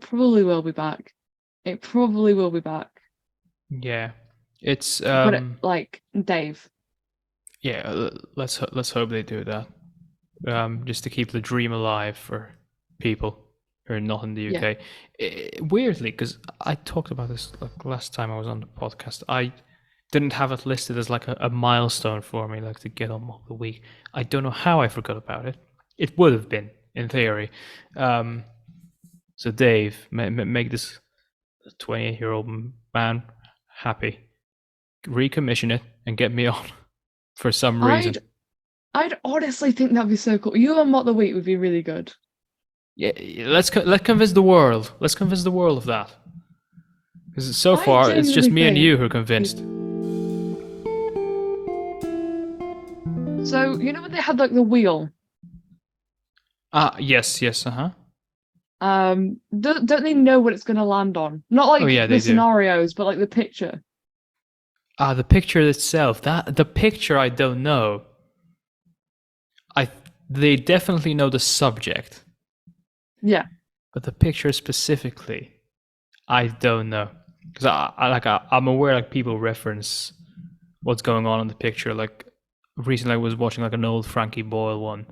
probably will be back. It probably will be back. Yeah, it's But like Dave. yeah. Let's hope they do that. Just to keep the dream alive for people who are not in the Yeah. UK. Weirdly, because I talked about this like last time I was on the podcast, I didn't have it listed as like a milestone for me, like to get on Mock the Week. I don't know how I forgot about it. It would have been, in theory. So Dave, make this 28-year-old man happy. Recommission it and get me on for some reason. I'd honestly think that'd be so cool. You and Mock the Week would be really good. Yeah, let's convince the world. Let's convince the world of that. Because so far, it's just me and you who are convinced. So, you know when they had like the wheel? Yes, uh-huh. Don't they know what it's going to land on? Not like the scenarios, but like the picture. The picture itself. The picture I don't know. They definitely know the subject. Yeah. But the picture specifically, I don't know. Because I'm aware like people reference what's going on in the picture. Like recently I was watching like an old Frankie Boyle one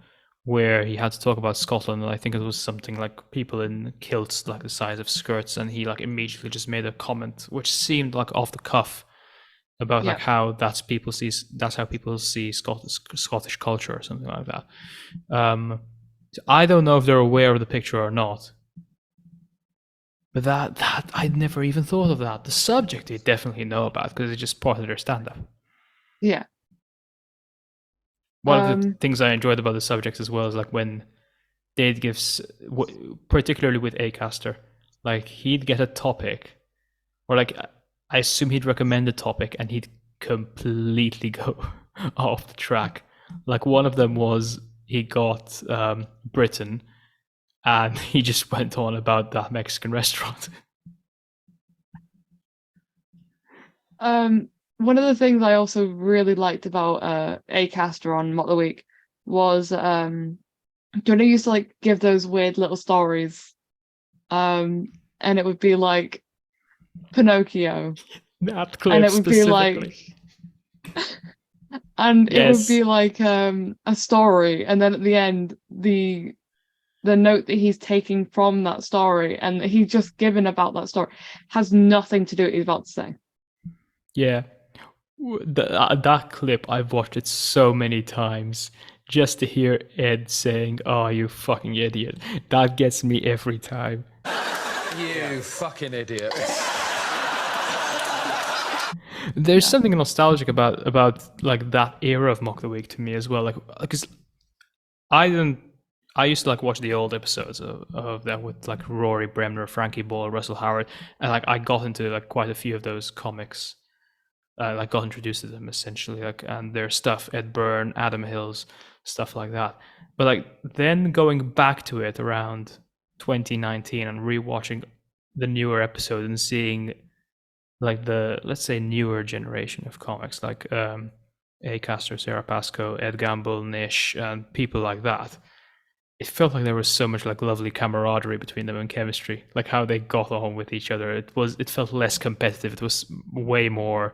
where he had to talk about Scotland, and I think it was something like people in kilts like the size of skirts, and he like immediately just made a comment which seemed like off the cuff about like how that's how people see Scottish culture or something like that. I don't know if they're aware of the picture or not. But that I'd never even thought of that. The subject they definitely know about because it's just part of their stand-up. Yeah. One of the things I enjoyed about the subjects as well is like when they'd give, particularly with Acaster, like he'd get a topic, or like I assume he'd recommend a topic and he'd completely go off the track. Like one of them was he got Britain, and he just went on about that Mexican restaurant. One of the things I also really liked about Acaster on Mock the Week was Johnny used to like give those weird little stories. And it would be like Pinocchio. That clip and it would specifically. Be like it would be like a story, and then at the end the note that he's taking from that story and that he's just given about that story has nothing to do with what he's about to say. Yeah. That clip, I've watched it so many times just to hear Ed saying, "Oh, you fucking idiot." That gets me every time. You fucking idiot. There's something nostalgic about like that era of Mock the Week to me as well. Like, because I used to like watch the old episodes of that with like Rory Bremner, Frankie Ball, Russell Howard, and like I got into like quite a few of those comics. Like got introduced to them essentially, like, and their stuff, Ed Byrne, Adam Hills, stuff like that. But like then going back to it around 2019 and rewatching the newer episode and seeing like the, let's say, newer generation of comics, like Acaster, Sarah Pascoe, Ed Gamble, Nish, and people like that. It felt like there was so much like lovely camaraderie between them and chemistry, like how they got on with each other. It felt less competitive. It was way more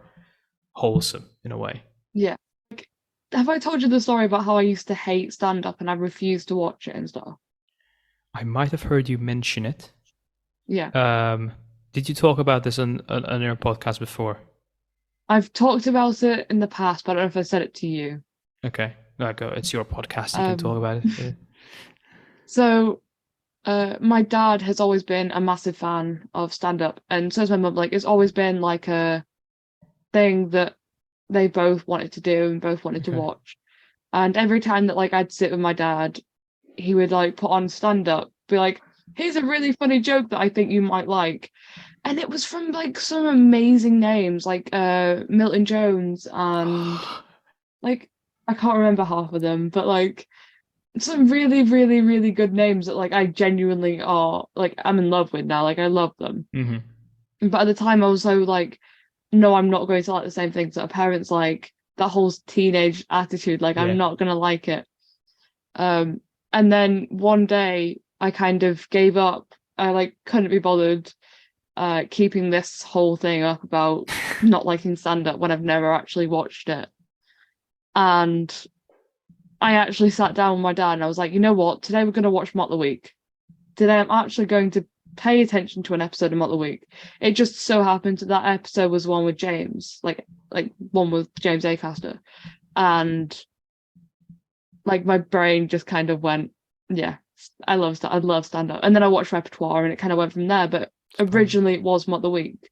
wholesome in a way. Yeah. Like, have I told you the story about how I used to hate stand-up and I refused to watch it and stuff? I might have heard you mention it. Yeah. Did you talk about this on your podcast before? I've talked about it in the past, but I don't know if I said it to you. Okay. No, go. It's your podcast. You can talk about it. So, my dad has always been a massive fan of stand-up, and so has my mum. Like, it's always been like a thing that they both wanted to do and both wanted to watch. And every time that like I'd sit with my dad, he would like put on stand-up, be like, "Here's a really funny joke that I think you might like." And it was from like some amazing names like Milton Jones and like I can't remember half of them, but like some really, really, really good names that like I genuinely are like I'm in love with now. Like I love them. Mm-hmm. But at the time I was so like, no, I'm not going to like the same things that our parents like. That whole teenage attitude, like I'm not gonna like it. And then one day I kind of gave up I like couldn't be bothered keeping this whole thing up about not liking stand-up when I've never actually watched it. And I actually sat down with my dad and I was like, you know what? Today we're going to watch Mock the Week. Today I'm actually going to pay attention to an episode of Mock the Week. It just so happened that episode was one with James, like one with James Acaster. And like my brain just kind of went, yeah, I love stand-up. And then I watched Repertoire and it kind of went from there. But originally it was Mock the Week.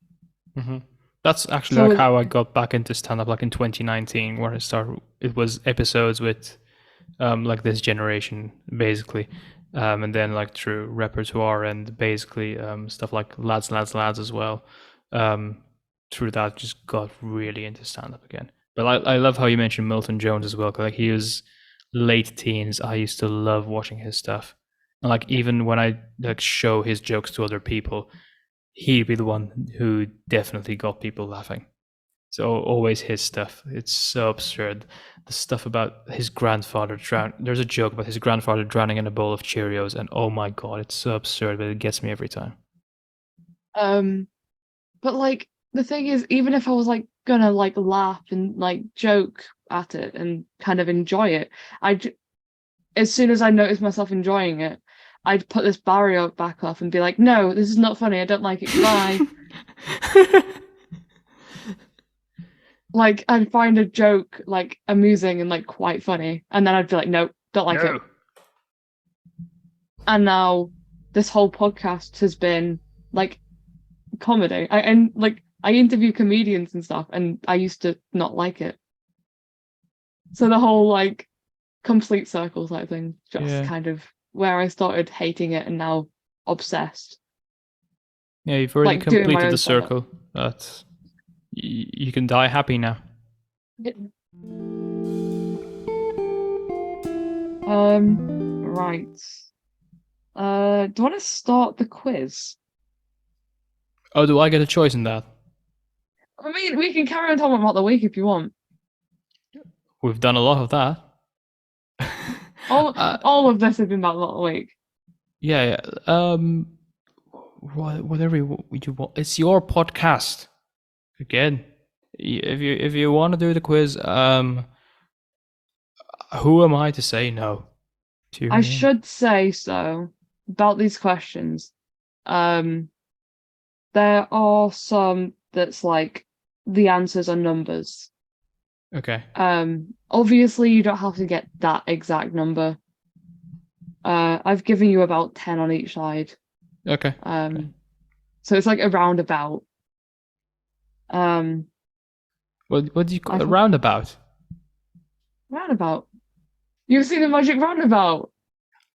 Mm-hmm. That's actually So like how I got back into stand-up, like in 2019, where I started. It was episodes with like this generation, basically. And then like through Repertoire and basically stuff like Lads as well. Through that, just got really into stand-up again. But I love how you mentioned Milton Jones as well, 'cause like he was late teens. I used to love watching his stuff. And like even when I like show his jokes to other people, he'd be the one who definitely got people laughing. So always his stuff. It's so absurd. The stuff about his grandfather there's a joke about his grandfather drowning in a bowl of Cheerios, and oh my god, it's so absurd, but it gets me every time. But like the thing is, even if I was like gonna like laugh and like joke at it and kind of enjoy it, as soon as I noticed myself enjoying it, I'd put this barrier back up and be like, no, this is not funny, I don't like it, bye. Like I'd find a joke like amusing and like quite funny, and then I'd be like, no, don't like it. And now this whole podcast has been like comedy. I interview comedians and stuff, and I used to not like it. So the whole like complete circle type thing, just kind of where I started hating it and now obsessed. Yeah, you've already Like, doing my completed own the stand-up. circle. That's you can die happy now. Right. Do you want to start the quiz? Oh, do I get a choice in that? I mean, we can carry on talking about the week if you want. We've done a lot of that. All of this has been about the week. Yeah. Whatever you want. It's your podcast. Again, if you want to do the quiz, who am I to say no? I should say so about these questions. There are some that's like the answers are numbers. Okay. Obviously you don't have to get that exact number. I've given you about 10 on each side. Okay. So it's like a roundabout. What do you call a roundabout? Roundabout. You've seen the magic roundabout.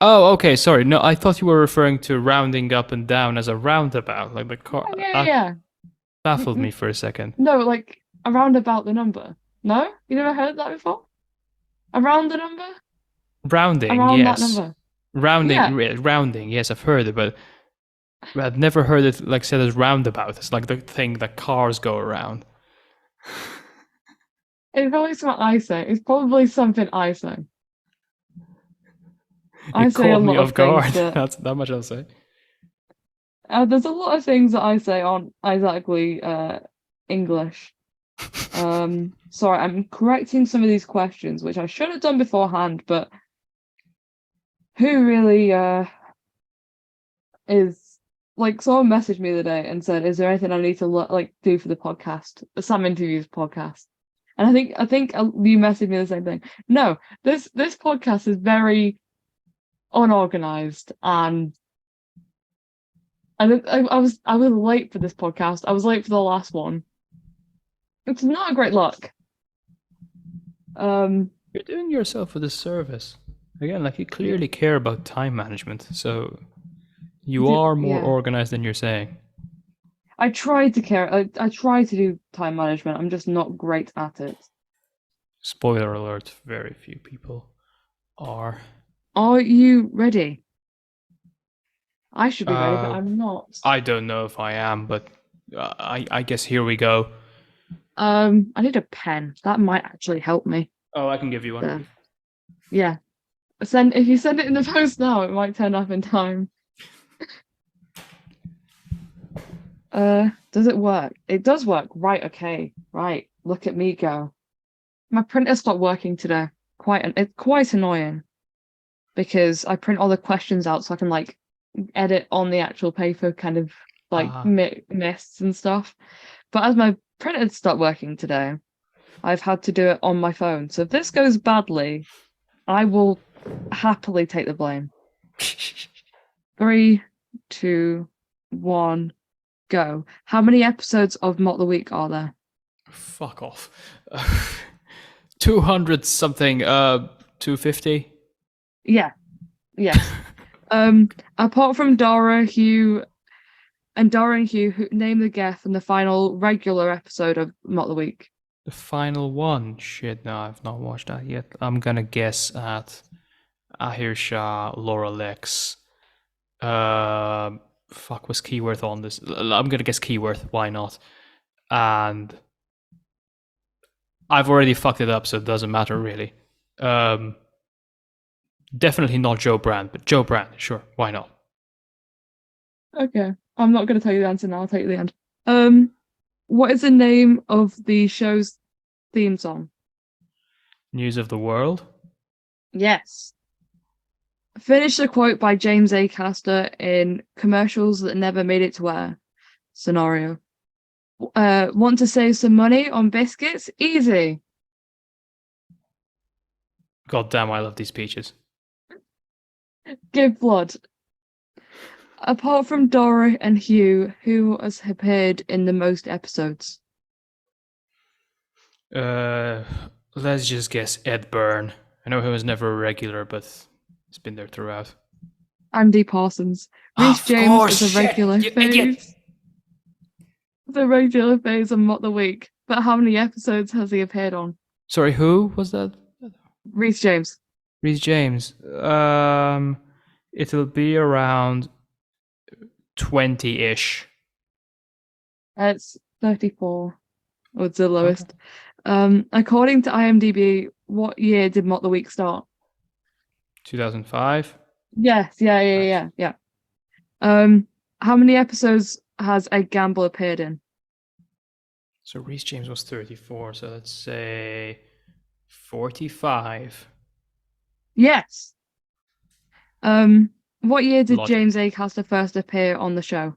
Oh, okay. Sorry. No, I thought you were referring to rounding up and down as a roundabout, like the car. Yeah. Baffled me for a second. No, like around about the number. No? You never heard that before? Around the number? Rounding, Around yes. that number. Rounding, yes, I've heard it, but I've never heard it like said as roundabout. It's like the thing that cars go around. It's probably something I say. It's probably something I say. I say a caught me lot off of guard. things That's that much I'll say. there's a lot of things that I say aren't exactly English. Sorry, I'm correcting some of these questions, which I should have done beforehand, but who really is like someone messaged me the other day and said, is there anything I need to do for the podcast, the Sam Interviews podcast? And I think you messaged me the same thing. No, this podcast is unorganized, and I was late for this podcast. I was late for the last one. It's not a great look. You're doing yourself a disservice. Again, like you clearly care about time management, so you are more organized than you're saying. I try to care. I try to do time management. I'm just not great at it. Spoiler alert, very few people are. Are you ready? I should be ready, but I'm not. I don't know if I am, but I guess here we go. I need a pen. That might actually help me. Oh, I can give you one. Yeah. If you send it in the post now, it might turn up in time. Does it work? It does work. Right, okay. Right. Look at me go. My printer stopped working today. It's quite annoying because I print all the questions out so I can like edit on the actual paper, kind of like mists and stuff. But as my printer stopped working today, I've had to do it on my phone. So if this goes badly, I will happily take the blame. 3, 2, 1, go. How many episodes of Mock the Week are there? Fuck off. 200 something, 250? Yeah. Apart from Dora, Hugh, who name the guest in the final regular episode of Mock the Week. The final one? Shit, no, I've not watched that yet. I'm gonna guess at Ahir Shah, Laura Lex. Fuck, was Keyworth on this? I'm gonna guess Keyworth, why not? And I've already fucked it up, so it doesn't matter really. Definitely not Joe Brand, but Joe Brand, sure, why not? Okay, I'm not going to tell you the answer now. I'll tell you the end. What is the name of the show's theme song? News of the World? Yes. Finish the quote by James A. Caster in Commercials That Never Made It to Air scenario. Want to save some money on biscuits? Easy. God damn, I love these peaches. Give blood. Apart from Dora and Hugh, who has appeared in the most episodes? Let's just guess Ed Byrne. I know he was never a regular, but he's been there throughout. Andy Parsons. Rhys James is a regular phase. The regular phase on Mock the Week. But how many episodes has he appeared on? Sorry, who was that? Rhys James. Rhys James. It'll be around 20-ish. It's 34. Or it's the lowest. Okay. According to IMDb, what year did Mock the Week start? 2005? Yes, yeah. How many episodes has Ed Gamble appeared in? So Rhys James was 34, so let's say 45. Yes. What year did James A. Caster first appear on the show?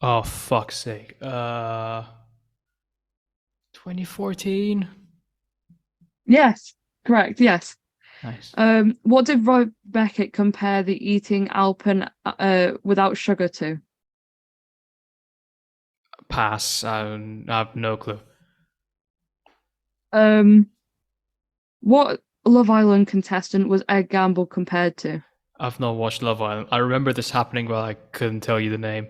Oh, fuck's sake. 2014? Yes, correct, yes. Nice. What did Rob Beckett compare the eating Alpen without sugar to? Pass. I have no clue. What Love Island contestant was Ed Gamble compared to? I've not watched Love Island. I remember this happening, but I couldn't tell you the name.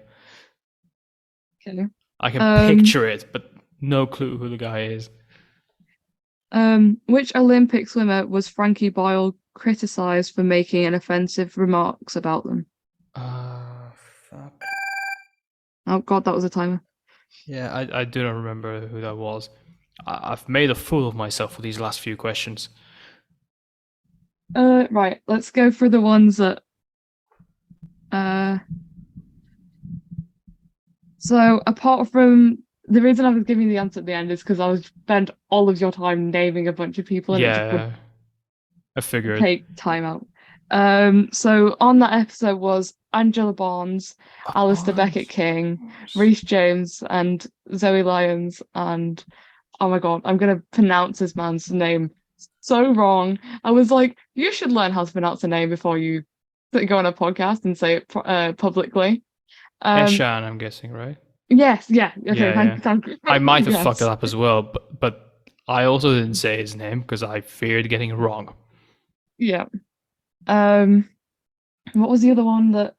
Okay. I can picture it, but no clue who the guy is. Which Olympic swimmer was Frankie Boyle criticized for making an offensive remarks about them? Fuck. Oh god, that was a timer. Yeah, I do not remember who that was. I've made a fool of myself with these last few questions. Right, let's go for the ones that so apart from the reason I was giving you the answer at the end is because I would spend all of your time naming a bunch of people and it just would I figured. take time out. So on that episode was Angela Barnes, Alistair Beckett King, Rhys James, and Zoe Lyons, and oh my god, I'm gonna pronounce this man's name so wrong. I was like, you should learn how to pronounce a name before you go on a podcast and say it publicly. Eshan, I'm guessing, right? Yes, yeah. Okay, thank you. I might have fucked it up as well, but I also didn't say his name because I feared getting it wrong. Yeah. What was the other one that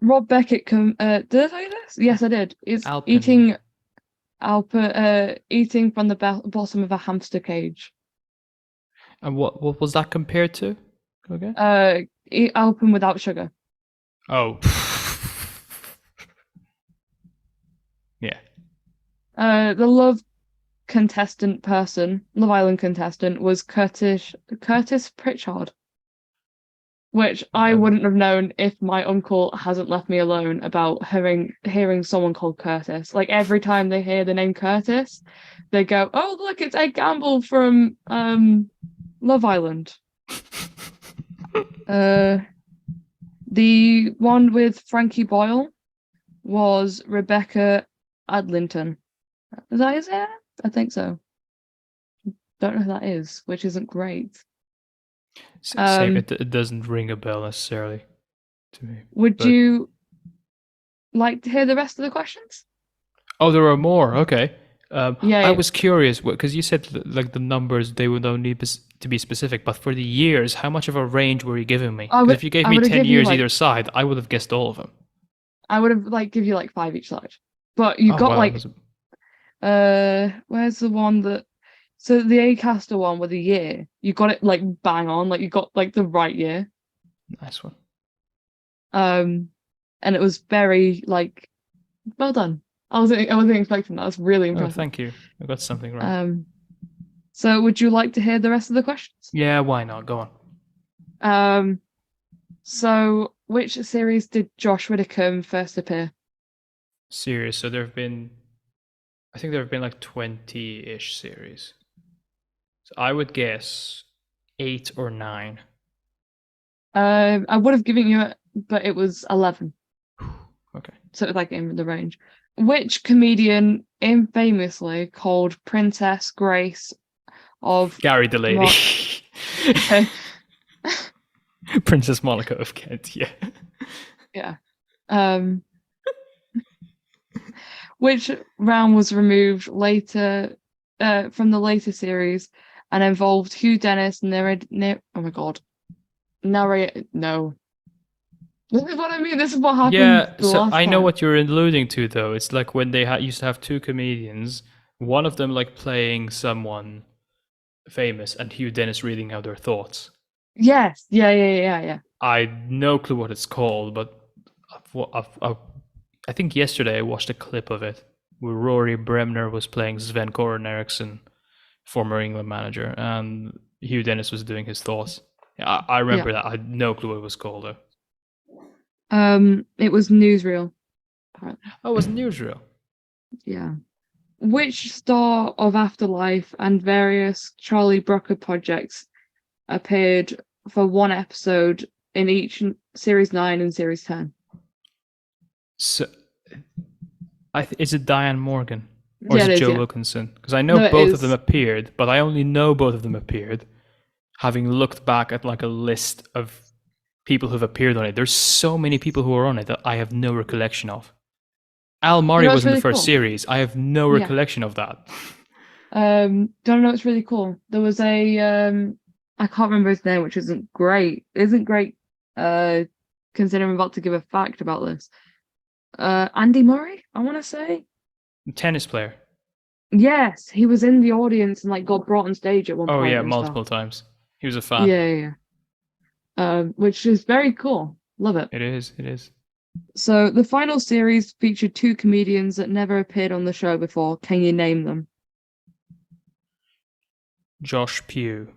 Rob Beckett did I tell you this? Yes, I did. It's eating from the bottom of a hamster cage. And what was that compared to? Okay. Eat Alpen without sugar. Oh. Yeah. The Love Island contestant was Curtis Pritchard. which I Um, wouldn't have known if my uncle hasn't left me alone about hearing someone called Curtis. Like every time they hear the name Curtis, they go, "Oh, look, it's Ed Gamble from Love Island." The one with Frankie Boyle was Rebecca Adlington. Is that his name? I think so. Don't know who that is, which isn't great. Same. It doesn't ring a bell necessarily to me. Would but- you like to hear the rest of the questions? Oh, there are more. Okay. Yeah. I was curious because you said like the numbers they would not need to be specific, but for the years, how much of a range were you giving me? 'Cause if you gave I me would've 10 given you, years like- either side, I would have guessed all of them. I would have give you like 5 each side. But you got wow, like that was where's the one that so the Acaster one with the year, you got it like bang on, like you got like the right year. a nice one. And it was very like well done. I wasn't expecting that. That's really Oh, impressive. thank you. I got something right. So would you like to hear the rest of the questions? Yeah, why not? Go on. So which series did Josh Widdicombe first appear? Series. So I think there have been like 20-ish series. So I would guess 8 or 9. I would have given you it, but it was 11. Okay. So it was like in the range. Which comedian infamously called Princess Grace of Gary the lady. Okay. Princess Monaco of Kent, yeah. Yeah. Which round was removed later from the later series and involved Hugh Dennis oh my god. Narrate no. This is what I mean. This is what happened. Yeah, the so last I know time. what you're alluding to, though. It's like when they used to have two comedians, one of them like playing someone famous, and Hugh Dennis reading out their thoughts. Yes. Yeah. I no clue what it's called, but I think yesterday I watched a clip of it where Rory Bremner was playing Sven Goran Eriksson, former England manager, and Hugh Dennis was doing his thoughts. I remember that. I had no clue what it was called, though. It was newsreel. Apparently. Oh, it was newsreel. Yeah. Which star of Afterlife and various Charlie Brooker projects appeared for one episode in each Series 9 and Series 10? So, is it Diane Morgan? Or Yeah, is it it is, Joe yeah. Wilkinson? Because I know No, it both of is. them appeared, but I only know both of them appeared, having looked back at like a list of people who've appeared on it. There's so many people who are on it that I have no recollection of. Al Murray what's was in the really first cool? series. I have no Yeah. recollection of that. Don't know what's really cool. There was a I can't remember his name, which isn't great. Considering I'm about to give a fact about this. Andy Murray, I want to say. Tennis player. Yes, he was in the audience and like got brought on stage at one Oh point. yeah, and multiple stuff. times. He was a fan. Yeah. Which is very cool. Love it. It is. So the final series featured two comedians that never appeared on the show before. Can you name them? Josh Pugh.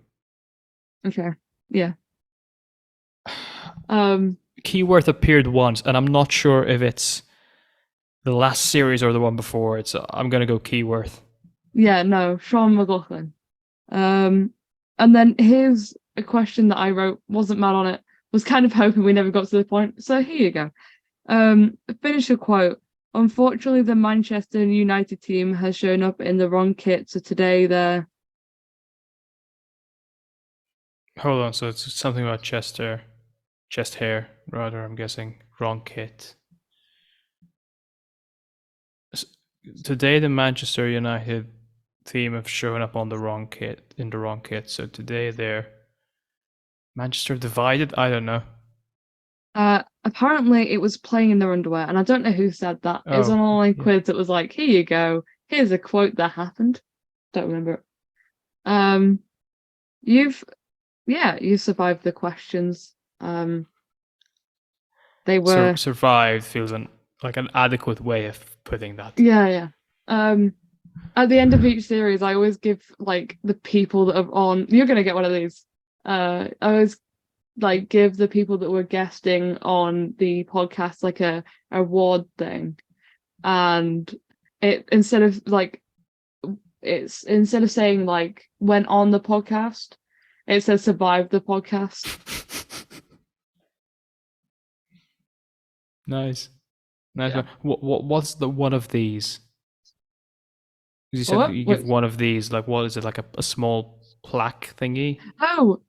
Okay. Yeah. Keyworth appeared once, and I'm not sure if it's the last series or the one before. I'm gonna go Keyworth. Yeah, no, Sean McLaughlin. And then here's a question that I wrote, wasn't mad on it, was kind of hoping we never got to the point. So here you go. Finish a quote. Unfortunately, the Manchester United team has shown up in the wrong kit, so today they're... Hold on, so it's something about chest hair, rather, I'm guessing. Wrong kit. Today the Manchester United team have shown up in the wrong kit, so today they're Manchester divided? I don't know. Apparently it was playing in their underwear, and I don't know who said that. It was Oh, an online yeah. quiz that was like, here you go, here's a quote that happened. Don't remember it. You've survived the questions. They were Survived feels like an adequate way of putting that. yeah. At the end of each series, I always give like the people that are on. You're gonna get one of these. I always like give the people that were guesting on the podcast like a award thing, and instead of saying like went on the podcast, it says survived the podcast. Nice. Nice Yeah. one. What's the one of these? 'Cause you said What? that you give one of these. Like, what is it? Like a small plaque thingy? Oh,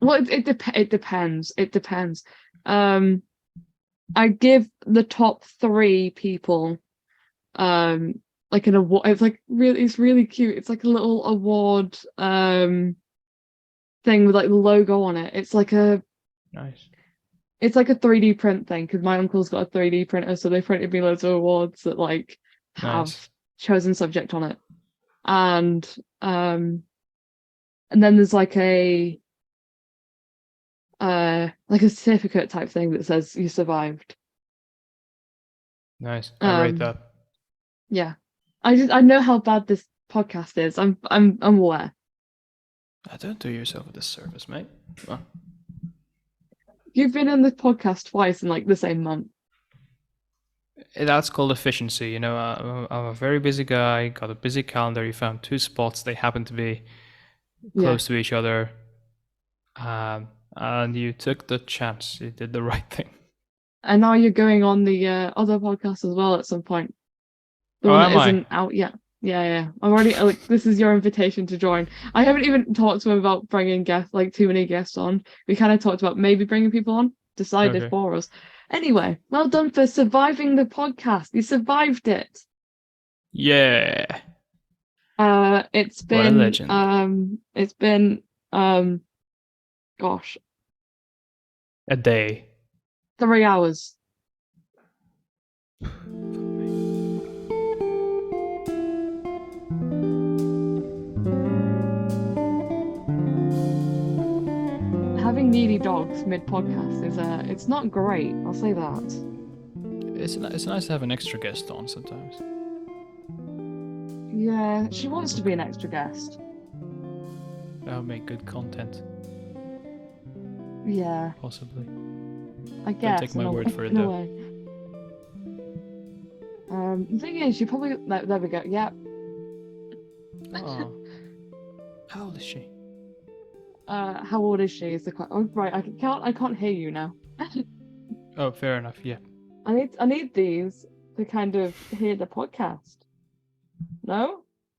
well, it depends. It depends. I give the top 3 people, like an award. It's really cute. It's like a little award, thing with like the logo on it. It's like a Nice. 3D print thing because my uncle's got a 3D printer, so they printed me loads of awards that like have Nice. chosen subject on it, and then there's like a certificate type thing that says you survived. Nice. I rate Um, that. Yeah, I know how bad this podcast is. I'm aware. Don't do yourself a disservice, mate. Come on. You've been in this podcast twice in like the same month. That's called efficiency. You know, I'm a very busy guy. Got a busy calendar. You found 2 spots. They happen to be close to each other, and you took the chance. You did the right thing. And now you're going on the other podcast as well at some point. The one am that I? isn't out yet. Yeah. I'm already like, this is your invitation to join. I haven't even talked to him about bringing guests, like too many guests on. We kind of talked about maybe bringing people on, decided Okay. for us. Anyway, well done for surviving the podcast. You survived it. Yeah. It's What a been legend. gosh, A day. 3 hours. Having needy dogs mid-podcast is it's not great, I'll say that. It's nice to have an extra guest on sometimes. Yeah, she wants to be an extra guest. That would make good content, Yeah, possibly. I guess. take my in a- word for it, in a though. way. The thing is, you probably there we go. Yeah. Oh. How old is she? How old is she? Is the question? Oh, right. I can't hear you now. Oh, fair enough. Yeah. I need these to kind of hear the podcast. No?